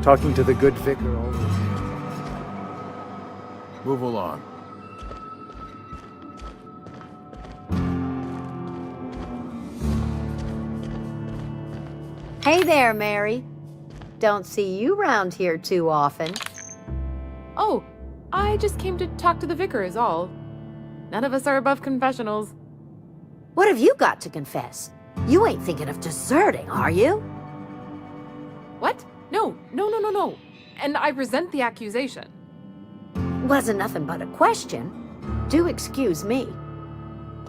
Talking to the good vicar always. Move along. Hey there, Mary. Don't see you round here too often. Oh, I just came to talk to the vicar is all. None of us are above confessionals. What have you got to confess? You ain't thinking of deserting, are you? What? No. And I resent the accusation. Wasn't nothing but a question. Do excuse me.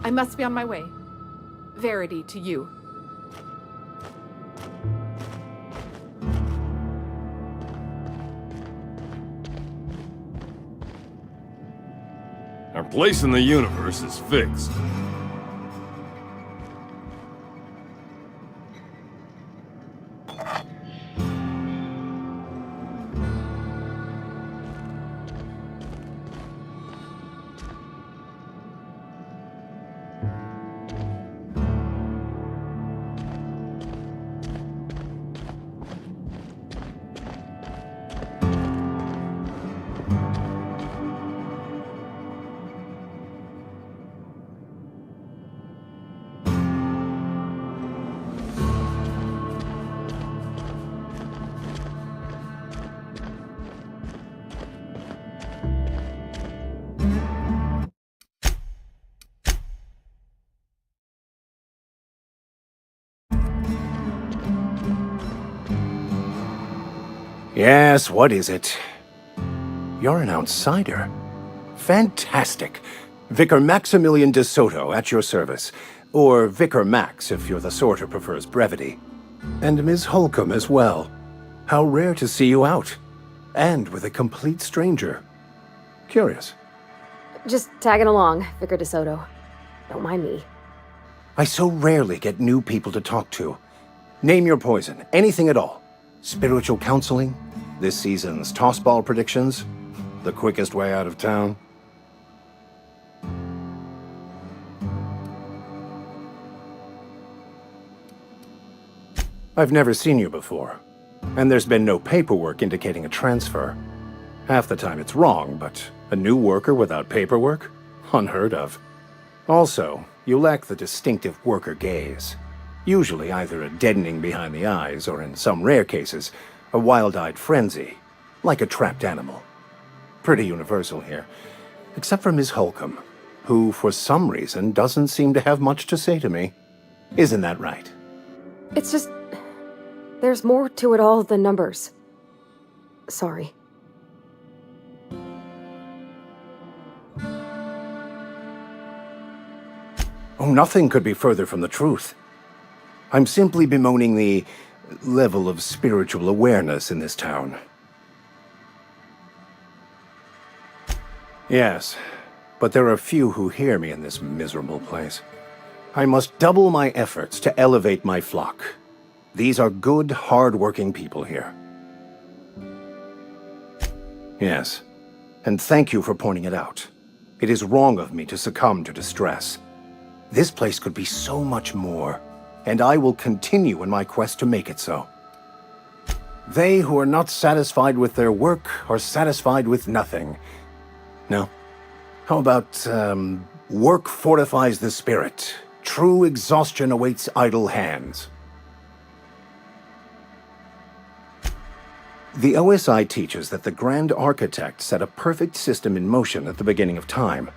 I must be on my way. Verity to you. Our place in the universe is fixed. Yes, what is it? You're an outsider. Fantastic. Vicar Maximilian de Soto at your service. Or Vicar Max, if you're the sort who prefers brevity. And Ms. Holcomb as well. How rare to see you out. And with a complete stranger. Curious. Just tagging along, Vicar DeSoto. Don't mind me. I so rarely get new people to talk to. Name your poison, anything at all. Spiritual counseling? This season's tossball predictions? The quickest way out of town? I've never seen you before, and there's been no paperwork indicating a transfer. Half the time it's wrong, but a new worker without paperwork? Unheard of. Also, you lack the distinctive worker gaze. Usually either a deadening behind the eyes, or in some rare cases, a wild-eyed frenzy, like a trapped animal. Pretty universal here, except for Ms. Holcomb, who, for some reason, doesn't seem to have much to say to me. Isn't that right? It's just... there's more to it all than numbers. Sorry. Oh, nothing could be further from the truth. I'm simply bemoaning the level of spiritual awareness in this town. Yes, but there are few who hear me in this miserable place. I must double my efforts to elevate my flock. These are good, hard-working people here. Yes, and thank you for pointing it out. It is wrong of me to succumb to distress. This place could be so much more, and I will continue in my quest to make it so. They who are not satisfied with their work are satisfied with nothing. No. How about, work fortifies the spirit. True exhaustion awaits idle hands. The OSI teaches that the Grand Architect set a perfect system in motion at the beginning of time.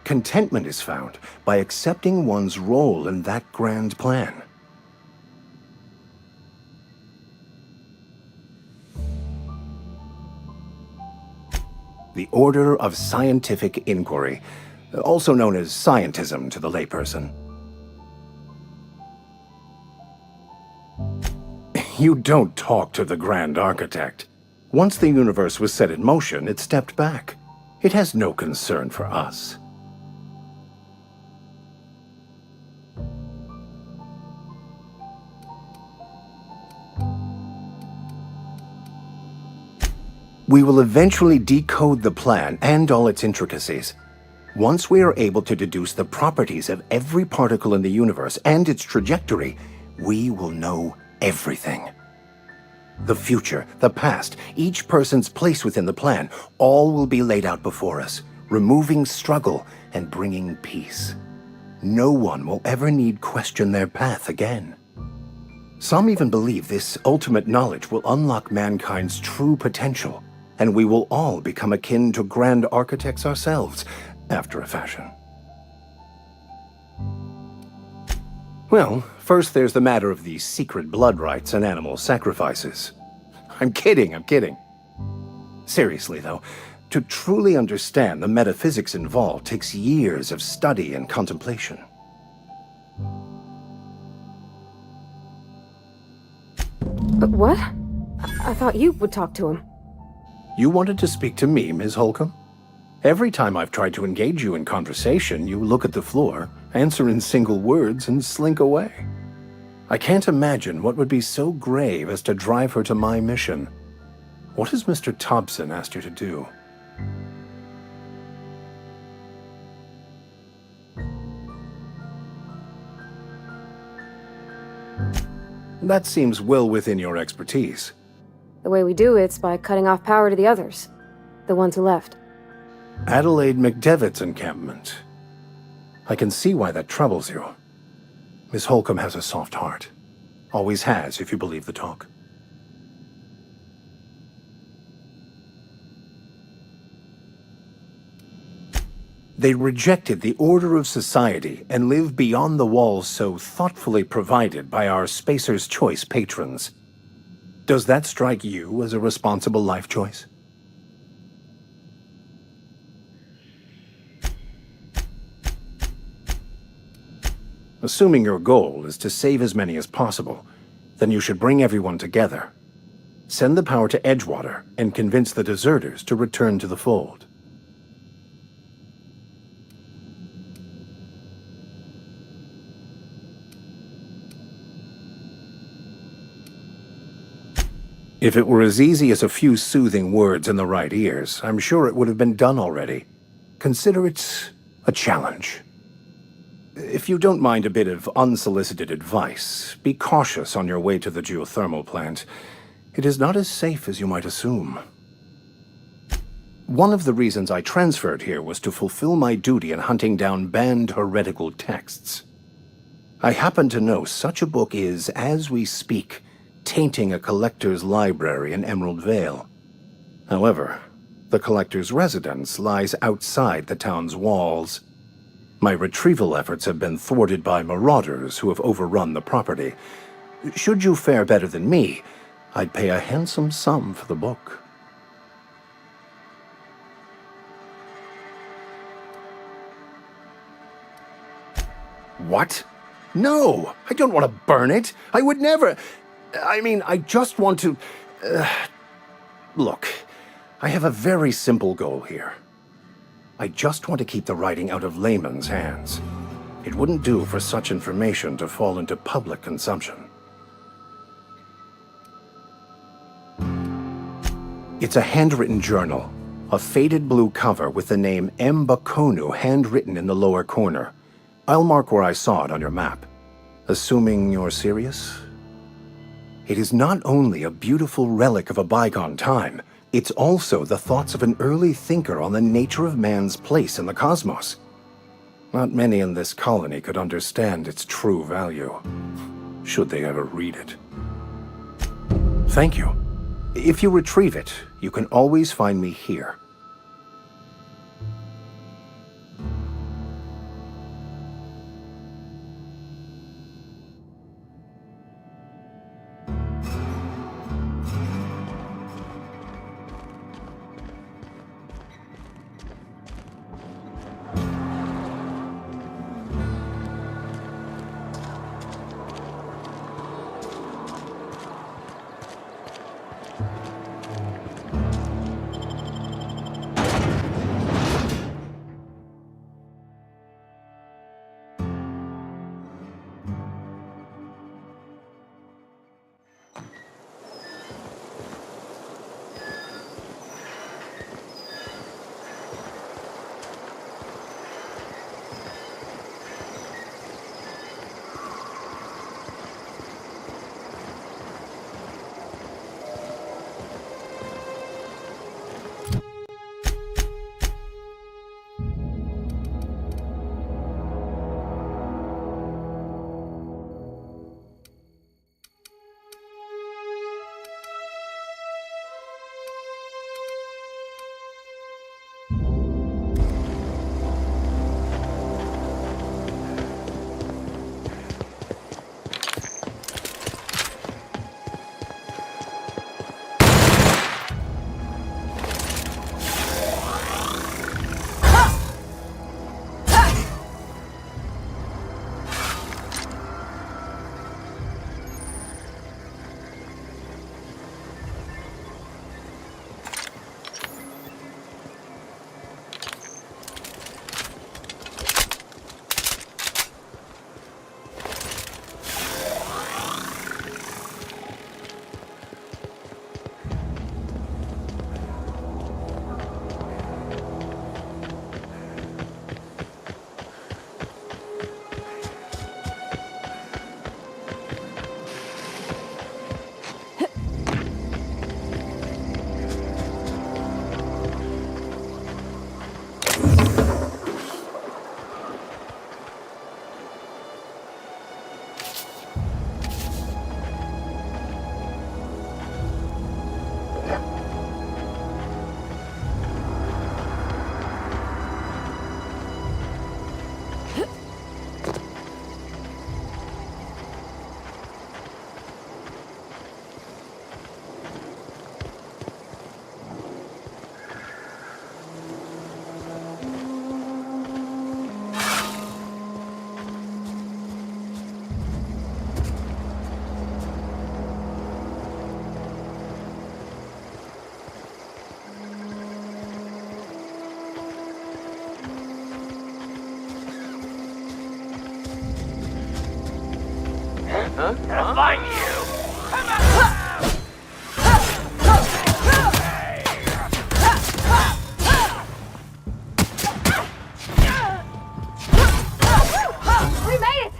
Contentment is found by accepting one's role in that grand plan. The Order of Scientific Inquiry, also known as scientism to the layperson. You don't talk to the Grand Architect. Once the universe was set in motion, it stepped back. It has no concern for us. We will eventually decode the plan and all its intricacies. Once we are able to deduce the properties of every particle in the universe and its trajectory, we will know everything. The future, the past, each person's place within the plan, all will be laid out before us, removing struggle and bringing peace. No one will ever need question their path again. Some even believe this ultimate knowledge will unlock mankind's true potential, and we will all become akin to grand architects ourselves, after a fashion. Well, First, there's the matter of the secret blood rites and animal sacrifices. I'm kidding. Seriously, though, to truly understand the metaphysics involved takes years of study and contemplation. But what? I thought you would talk to him. You wanted to speak to me, Ms. Holcomb? Every time I've tried to engage you in conversation, you look at the floor, answer in single words, and slink away. I can't imagine what would be so grave as to drive her to my mission. What has Mr. Thompson asked you to do? That seems well within your expertise. The way we do it's by cutting off power to the others. The ones who left. Adelaide McDevitt's encampment. I can see why that troubles you. Miss Holcomb has a soft heart. Always has, if you believe the talk. They rejected the order of society and live beyond the walls so thoughtfully provided by our Spacer's Choice patrons. Does that strike you as a responsible life choice? Assuming your goal is to save as many as possible, then you should bring everyone together. Send the power to Edgewater and convince the deserters to return to the fold. If it were as easy as a few soothing words in the right ears, I'm sure it would have been done already. Consider it a challenge. If you don't mind a bit of unsolicited advice, be cautious on your way to the geothermal plant. It is not as safe as you might assume. One of the reasons I transferred here was to fulfill my duty in hunting down banned heretical texts. I happen to know such a book is, as we speak, tainting a collector's library in Emerald Vale. However, the collector's residence lies outside the town's walls. My retrieval efforts have been thwarted by marauders who have overrun the property. Should you fare better than me, I'd pay a handsome sum for the book. What? No! I don't want to burn it! I would never... I mean, I just want to... Look, I have a very simple goal here. I just want to keep the writing out of layman's hands. It wouldn't do for such information to fall into public consumption. It's a handwritten journal, a faded blue cover with the name M. Bakonu handwritten in the lower corner. I'll mark where I saw it on your map. Assuming you're serious? It is not only a beautiful relic of a bygone time, it's also the thoughts of an early thinker on the nature of man's place in the cosmos. Not many in this colony could understand its true value, should they ever read it. Thank you. If you retrieve it, you can always find me here. Huh? I'll find you. We made it!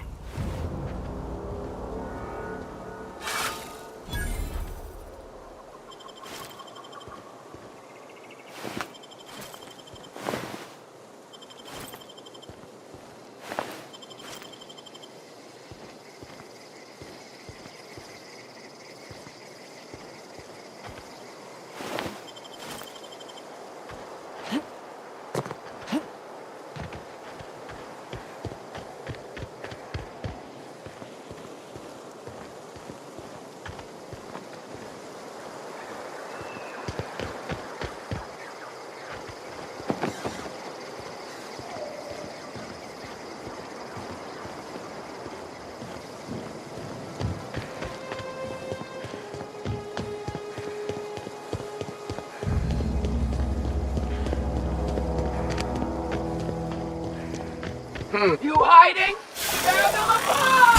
You hiding? Tear them apart!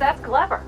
That's clever.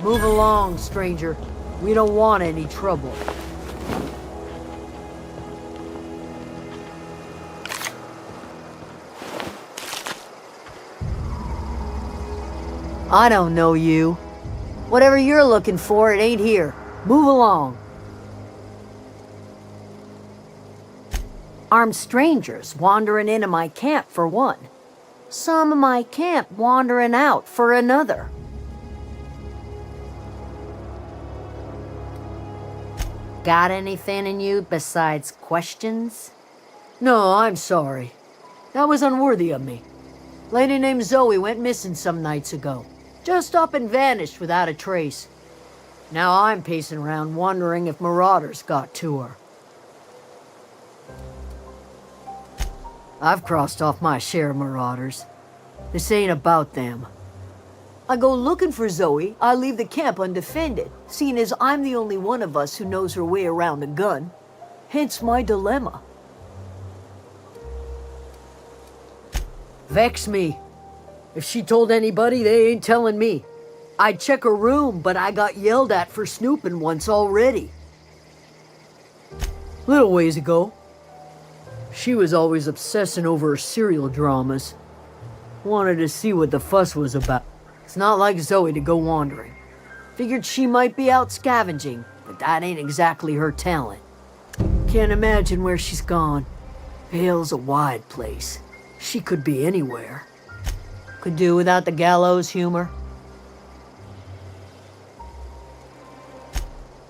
Move along, stranger. We don't want any trouble. I don't know you. Whatever you're looking for, it ain't here. Move along. Armed strangers wandering into my camp for one. Some of my camp wandering out for another. Got anything in you besides questions? No, I'm sorry. That was unworthy of me. Lady named Zoe went missing some nights ago. Just up and vanished without a trace. Now I'm pacing around wondering if marauders got to her. I've crossed off my share of marauders. This ain't about them. I go looking for Zoe, I leave the camp undefended, seeing as I'm the only one of us who knows her way around a gun. Hence my dilemma. Vex me. If she told anybody, they ain't telling me. I'd check her room, but I got yelled at for snooping once already. Little ways ago, she was always obsessing over her serial dramas. Wanted to see what the fuss was about. It's not like Zoe to go wandering. Figured she might be out scavenging, but that ain't exactly her talent. Can't imagine where she's gone. Vale's a wide place. She could be anywhere. Could do without the gallows humor.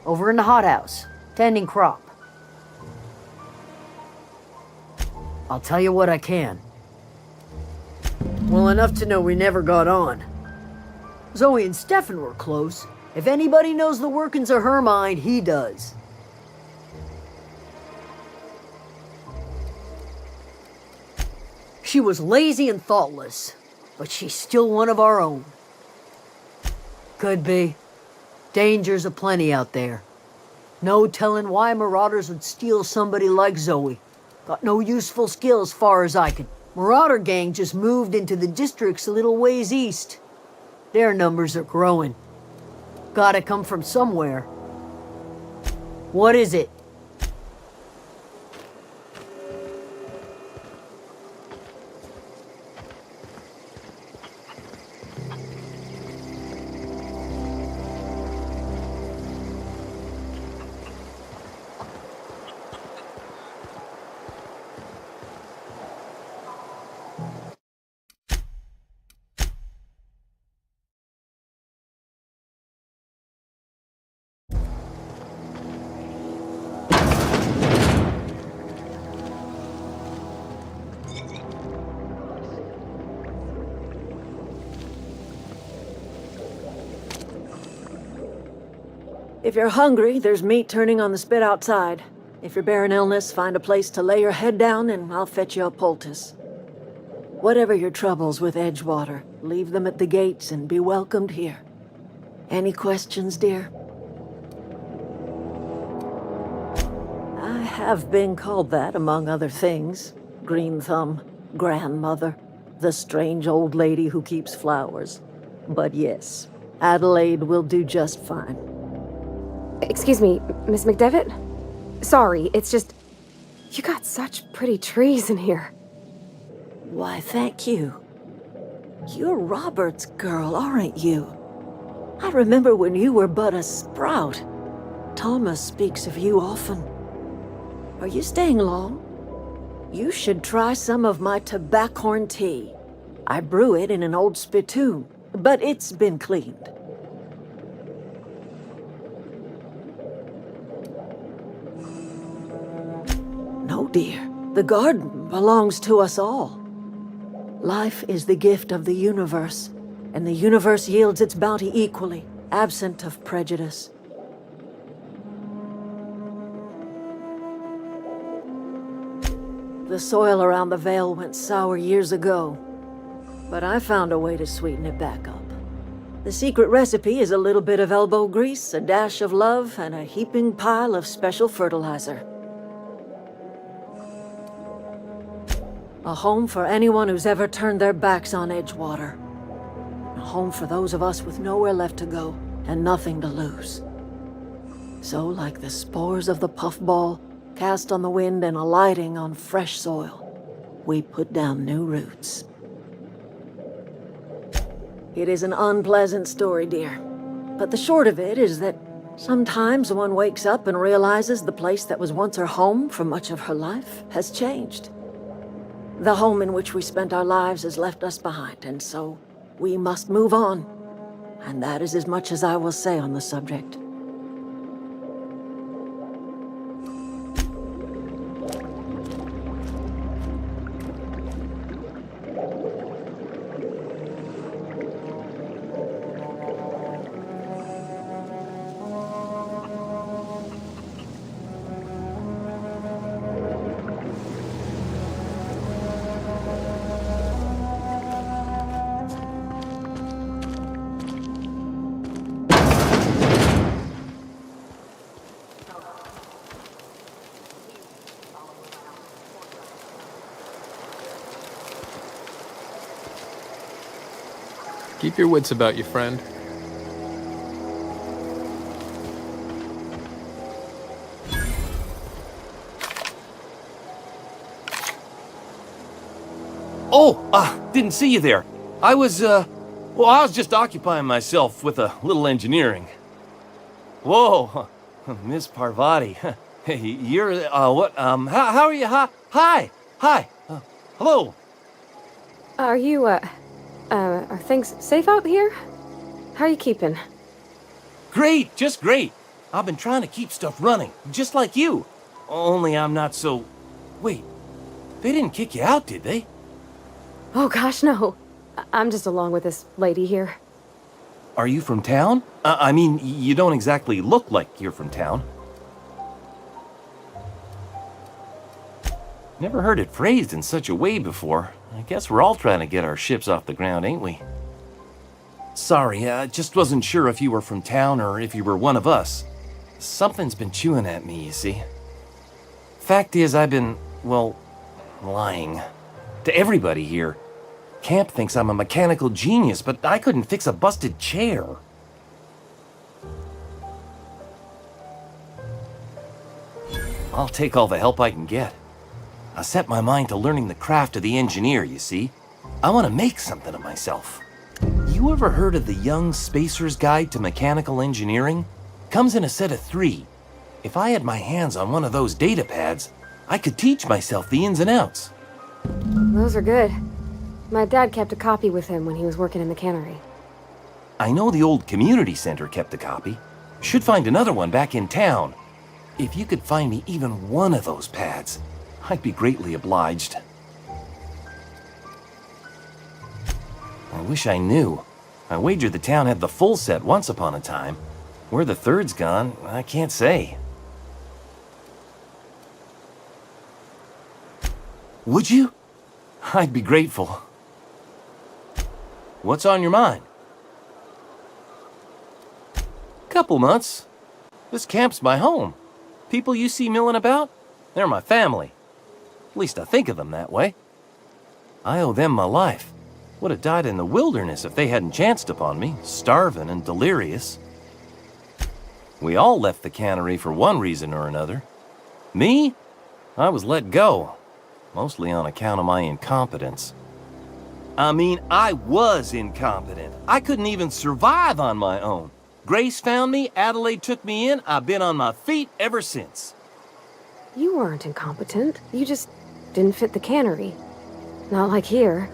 Over in the hothouse, tending crop. I'll tell you what I can. Well enough to know we never got on. Zoe and Stefan were close. If anybody knows the workings of her mind, he does. She was lazy and thoughtless, but she's still one of our own. Could be. Dangers aplenty out there. No telling why marauders would steal somebody like Zoe. Got no useful skill as far as I can. Marauder gang just moved into the districts a little ways east. Their numbers are growing. Gotta come from somewhere. What is it? If you're hungry, there's meat turning on the spit outside. If you're bearing illness, find a place to lay your head down and I'll fetch you a poultice. Whatever your troubles with Edgewater, leave them at the gates and be welcomed here. Any questions, dear? I have been called that, among other things. Green Thumb, grandmother, the strange old lady who keeps flowers. But yes, Adelaide will do just fine. Excuse me, Miss McDevitt? Sorry, it's just... You got such pretty trees in here. Why, thank you. You're Robert's girl, aren't you? I remember when you were but a sprout. Thomas speaks of you often. Are you staying long? You should try some of my tobaccorn tea. I brew it in an old spittoon, but it's been cleaned. No, dear. The garden belongs to us all. Life is the gift of the universe, and the universe yields its bounty equally, absent of prejudice. The soil around the Vale went sour years ago, but I found a way to sweeten it back up. The secret recipe is a little bit of elbow grease, a dash of love, and a heaping pile of special fertilizer. A home for anyone who's ever turned their backs on Edgewater. A home for those of us with nowhere left to go and nothing to lose. So, like the spores of the puffball, cast on the wind and alighting on fresh soil, we put down new roots. It is an unpleasant story, dear. But the short of it is that sometimes one wakes up and realizes the place that was once her home for much of her life has changed. The home in which we spent our lives has left us behind, and so we must move on. And that is as much as I will say on the subject. Keep your wits about you, friend. Oh, didn't see you there. I was just occupying myself with a little engineering. Whoa, Miss Parvati. Hey, you're, how are you? Hi. Hello. Are you, are things safe out here? How are you keeping? Great, just great. I've been trying to keep stuff running, just like you. Only I'm not so... Wait, they didn't kick you out, did they? Oh gosh, no. I'm just along with this lady here. Are you from town? I mean, you don't exactly look like you're from town. Never heard it phrased in such a way before. I guess we're all trying to get our ships off the ground, ain't we? Sorry, I just wasn't sure if you were from town or if you were one of us. Something's been chewing at me, you see. Fact is, I've been, well, lying. To everybody here. Camp thinks I'm a mechanical genius, but I couldn't fix a busted chair. I'll take all the help I can get. I set my mind to learning the craft of the engineer, you see. I want to make something of myself. You ever heard of the Young Spacer's Guide to Mechanical Engineering? Comes in a set of 3. If I had my hands on one of those data pads, I could teach myself the ins and outs. Those are good. My dad kept a copy with him when he was working in the cannery. I know the old community center kept a copy. Should find another one back in town. If you could find me even one of those pads, I'd be greatly obliged. I wish I knew. I wagered the town had the full set once upon a time. Where the third's gone, I can't say. Would you? I'd be grateful. What's on your mind? Couple months. This camp's my home. People you see milling about, they're my family. At least I think of them that way. I owe them my life. Would have died in the wilderness if they hadn't chanced upon me, starving and delirious. We all left the cannery for one reason or another. Me? I was let go, mostly on account of my incompetence. I mean, I was incompetent. I couldn't even survive on my own. Grace found me, Adelaide took me in, I've been on my feet ever since. You weren't incompetent. You just didn't fit the cannery. Not like here.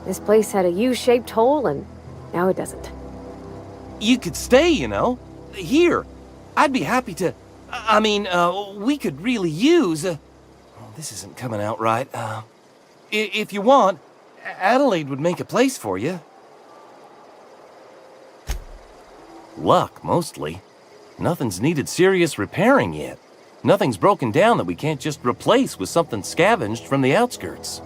This place had a U-shaped hole, and now it doesn't. You could stay, you know. Here. I'd be happy to... I mean, we could really use... oh, this isn't coming out right. If you want, Adelaide would make a place for you. Luck, mostly. Nothing's needed serious repairing yet. Nothing's broken down that we can't just replace with something scavenged from the outskirts.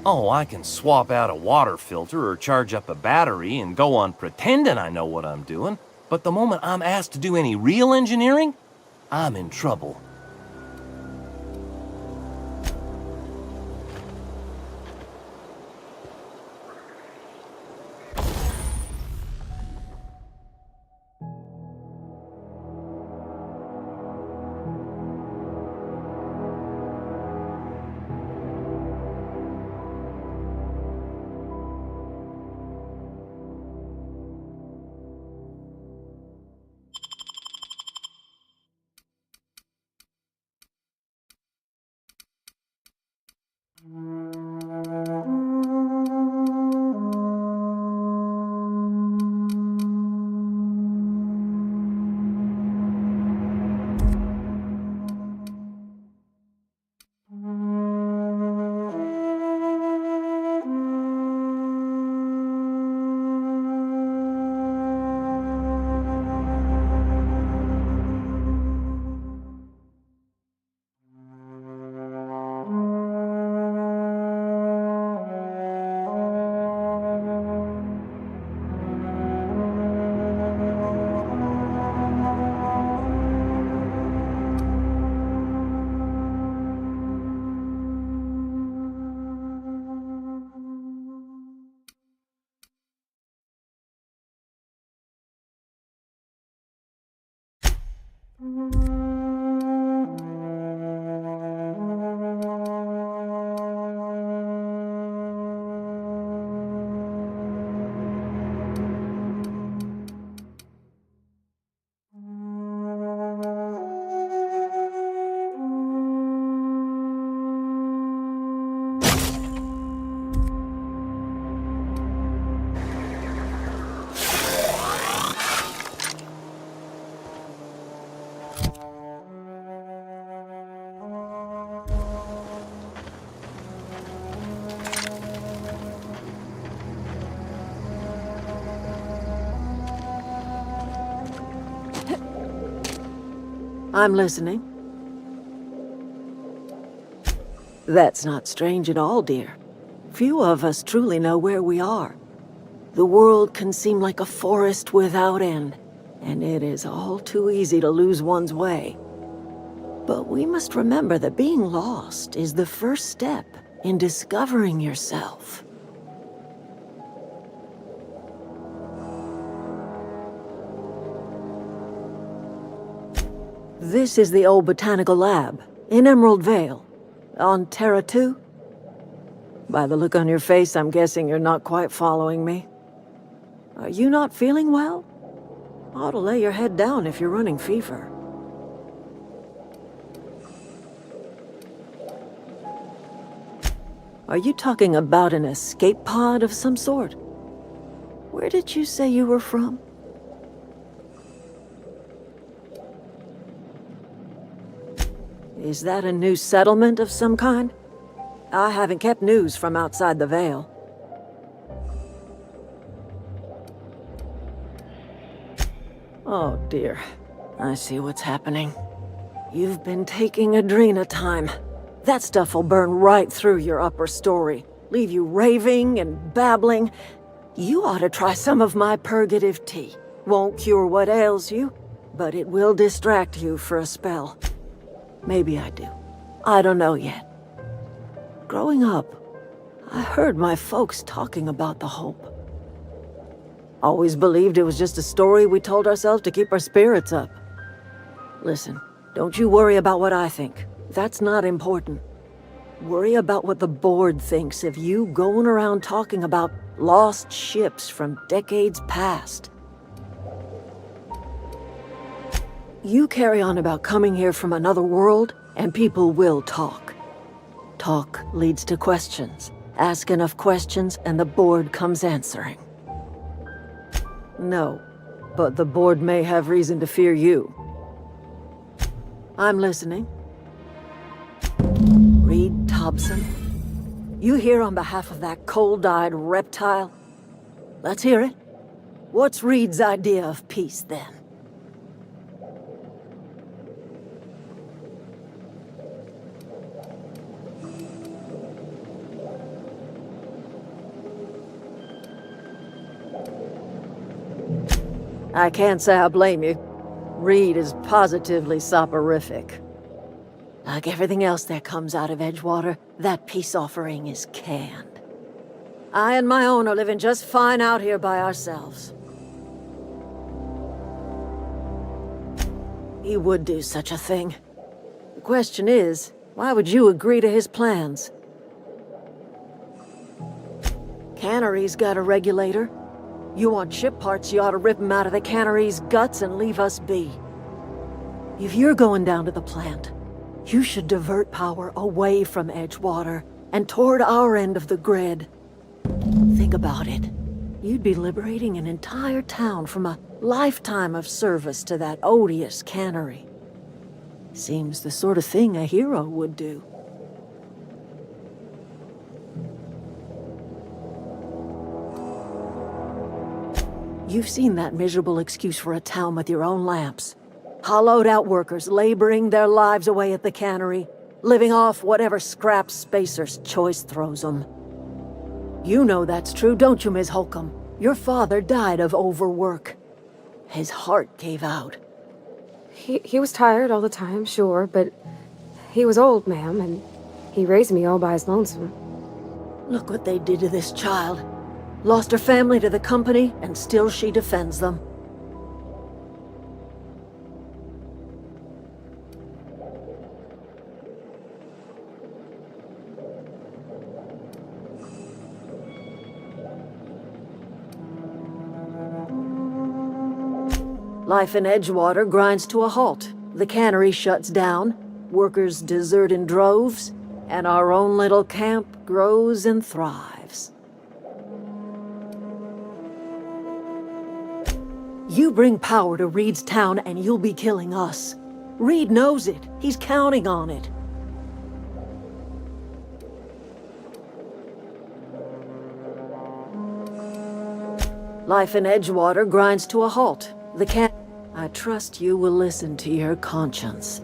Oh, I can swap out a water filter or charge up a battery and go on pretending I know what I'm doing, but the moment I'm asked to do any real engineering, I'm in trouble. I'm listening. That's not strange at all, dear. Few of us truly know where we are. The world can seem like a forest without end, and it is all too easy to lose one's way. But we must remember that being lost is the first step in discovering yourself. This is the old botanical lab, in Emerald Vale, on Playthrtu. By the look on your face, I'm guessing you're not quite following me. Are you not feeling well? Ought to lay your head down if you're running fever. Are you talking about an escape pod of some sort? Where did you say you were from? Is that a new settlement of some kind? I haven't kept news from outside the Vale. Oh dear. I see what's happening. You've been taking Adrena time. That stuff will burn right through your upper story, leave you raving and babbling. You ought to try some of my purgative tea. Won't cure what ails you, but it will distract you for a spell. Maybe I do. I don't know yet. Growing up, I heard my folks talking about the Hope. Always believed it was just a story we told ourselves to keep our spirits up. Listen, don't you worry about what I think. That's not important. Worry about what the board thinks of you going around talking about lost ships from decades past. You carry on about coming here from another world, and people will talk. Talk leads to questions. Ask enough questions, and the board comes answering. No, but the board may have reason to fear you. I'm listening. Reed Thompson? You here on behalf of that cold-eyed reptile? Let's hear it. What's Reed's idea of peace, then? I can't say I blame you. Reed is positively soporific. Like everything else that comes out of Edgewater, that peace offering is canned. I and my own are living just fine out here by ourselves. He would do such a thing. The question is, why would you agree to his plans? Cannery's got a regulator. You want ship parts, you ought to rip them out of the cannery's guts and leave us be. If you're going down to the plant, you should divert power away from Edgewater and toward our end of the grid. Think about it. You'd be liberating an entire town from a lifetime of service to that odious cannery. Seems the sort of thing a hero would do. You've seen that miserable excuse for a town with your own lamps. Hollowed-out workers laboring their lives away at the cannery, living off whatever scraps Spacer's Choice throws them. You know that's true, don't you, Ms. Holcomb? Your father died of overwork. His heart gave out. He was tired all the time, sure, but he was old, ma'am, and he raised me all by his lonesome. Look what they did to this child. Lost her family to the company, and still she defends them. Life in Edgewater grinds to a halt. The cannery shuts down, workers desert in droves, and our own little camp grows and thrives. You bring power to Reed's town and you'll be killing us. Reed knows it. He's counting on it. Life in Edgewater grinds to a halt. I trust you will listen to your conscience.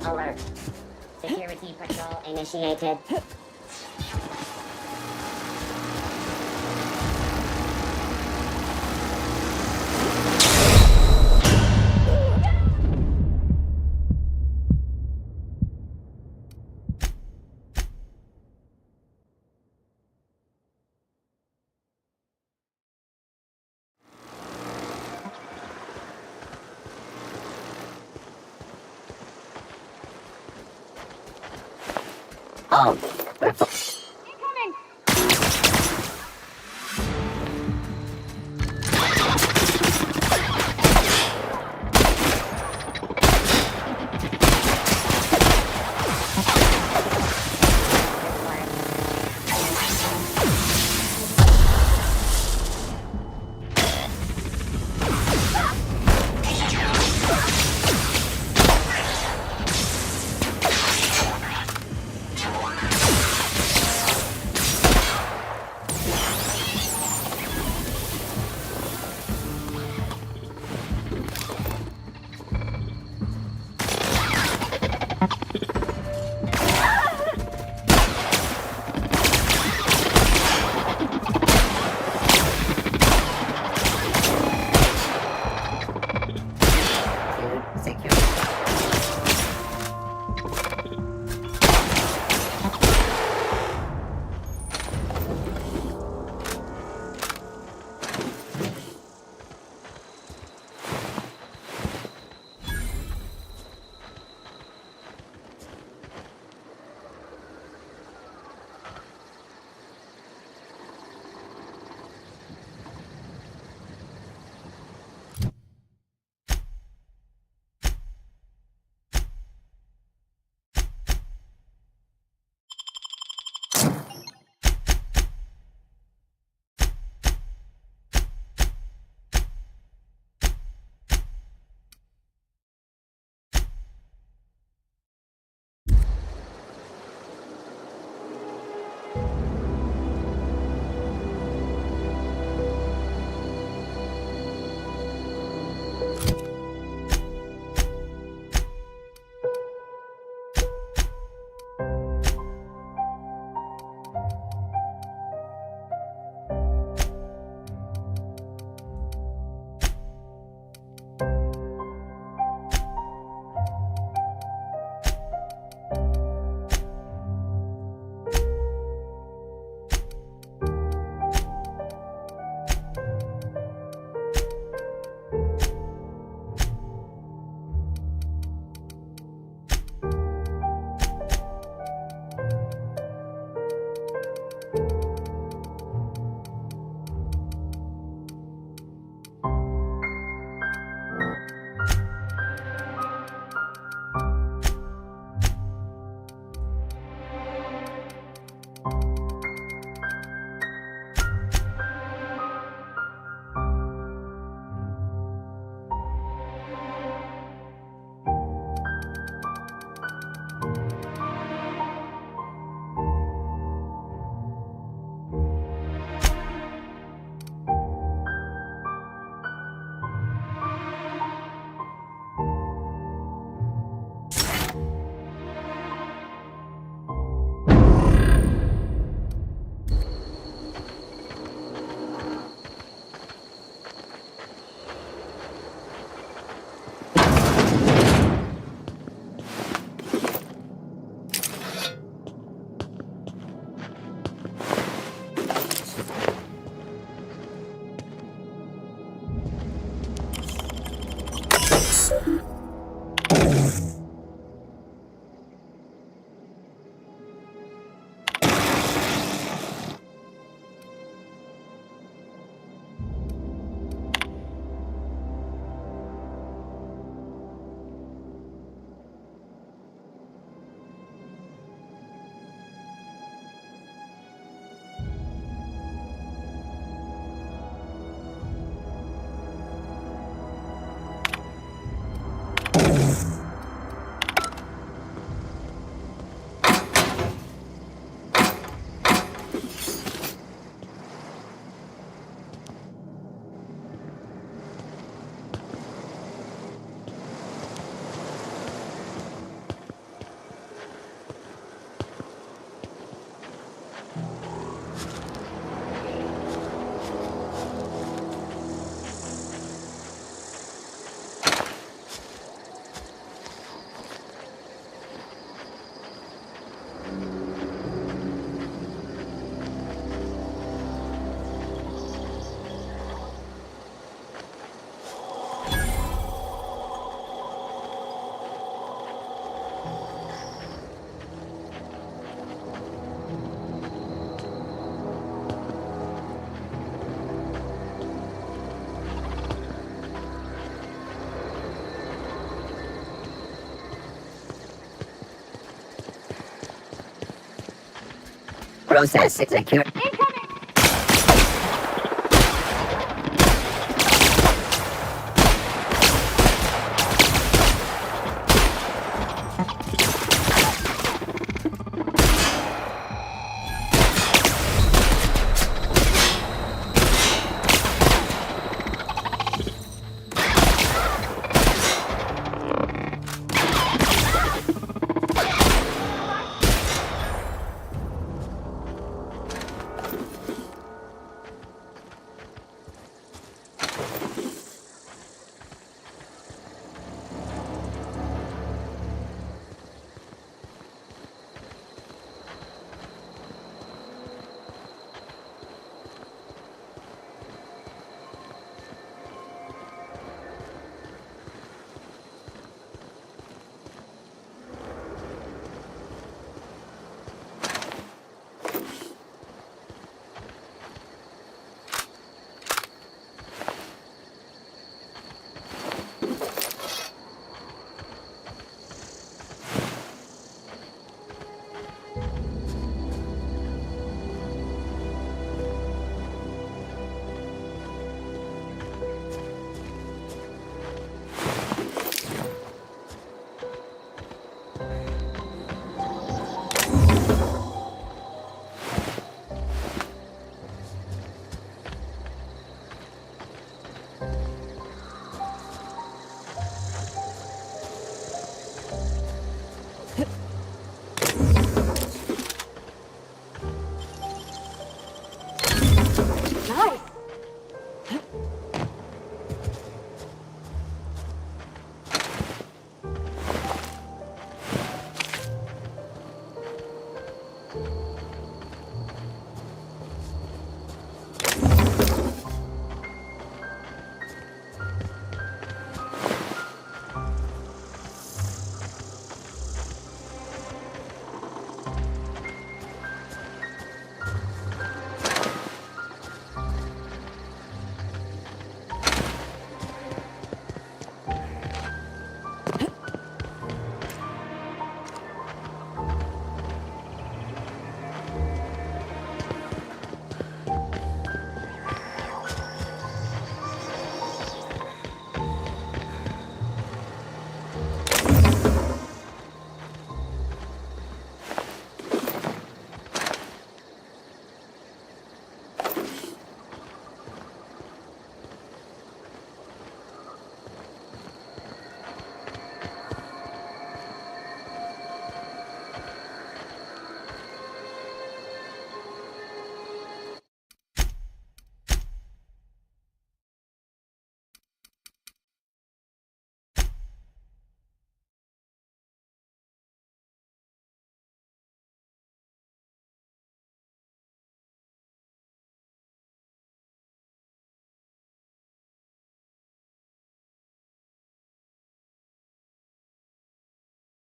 Alert. Security patrol initiated. Oh, Process execute.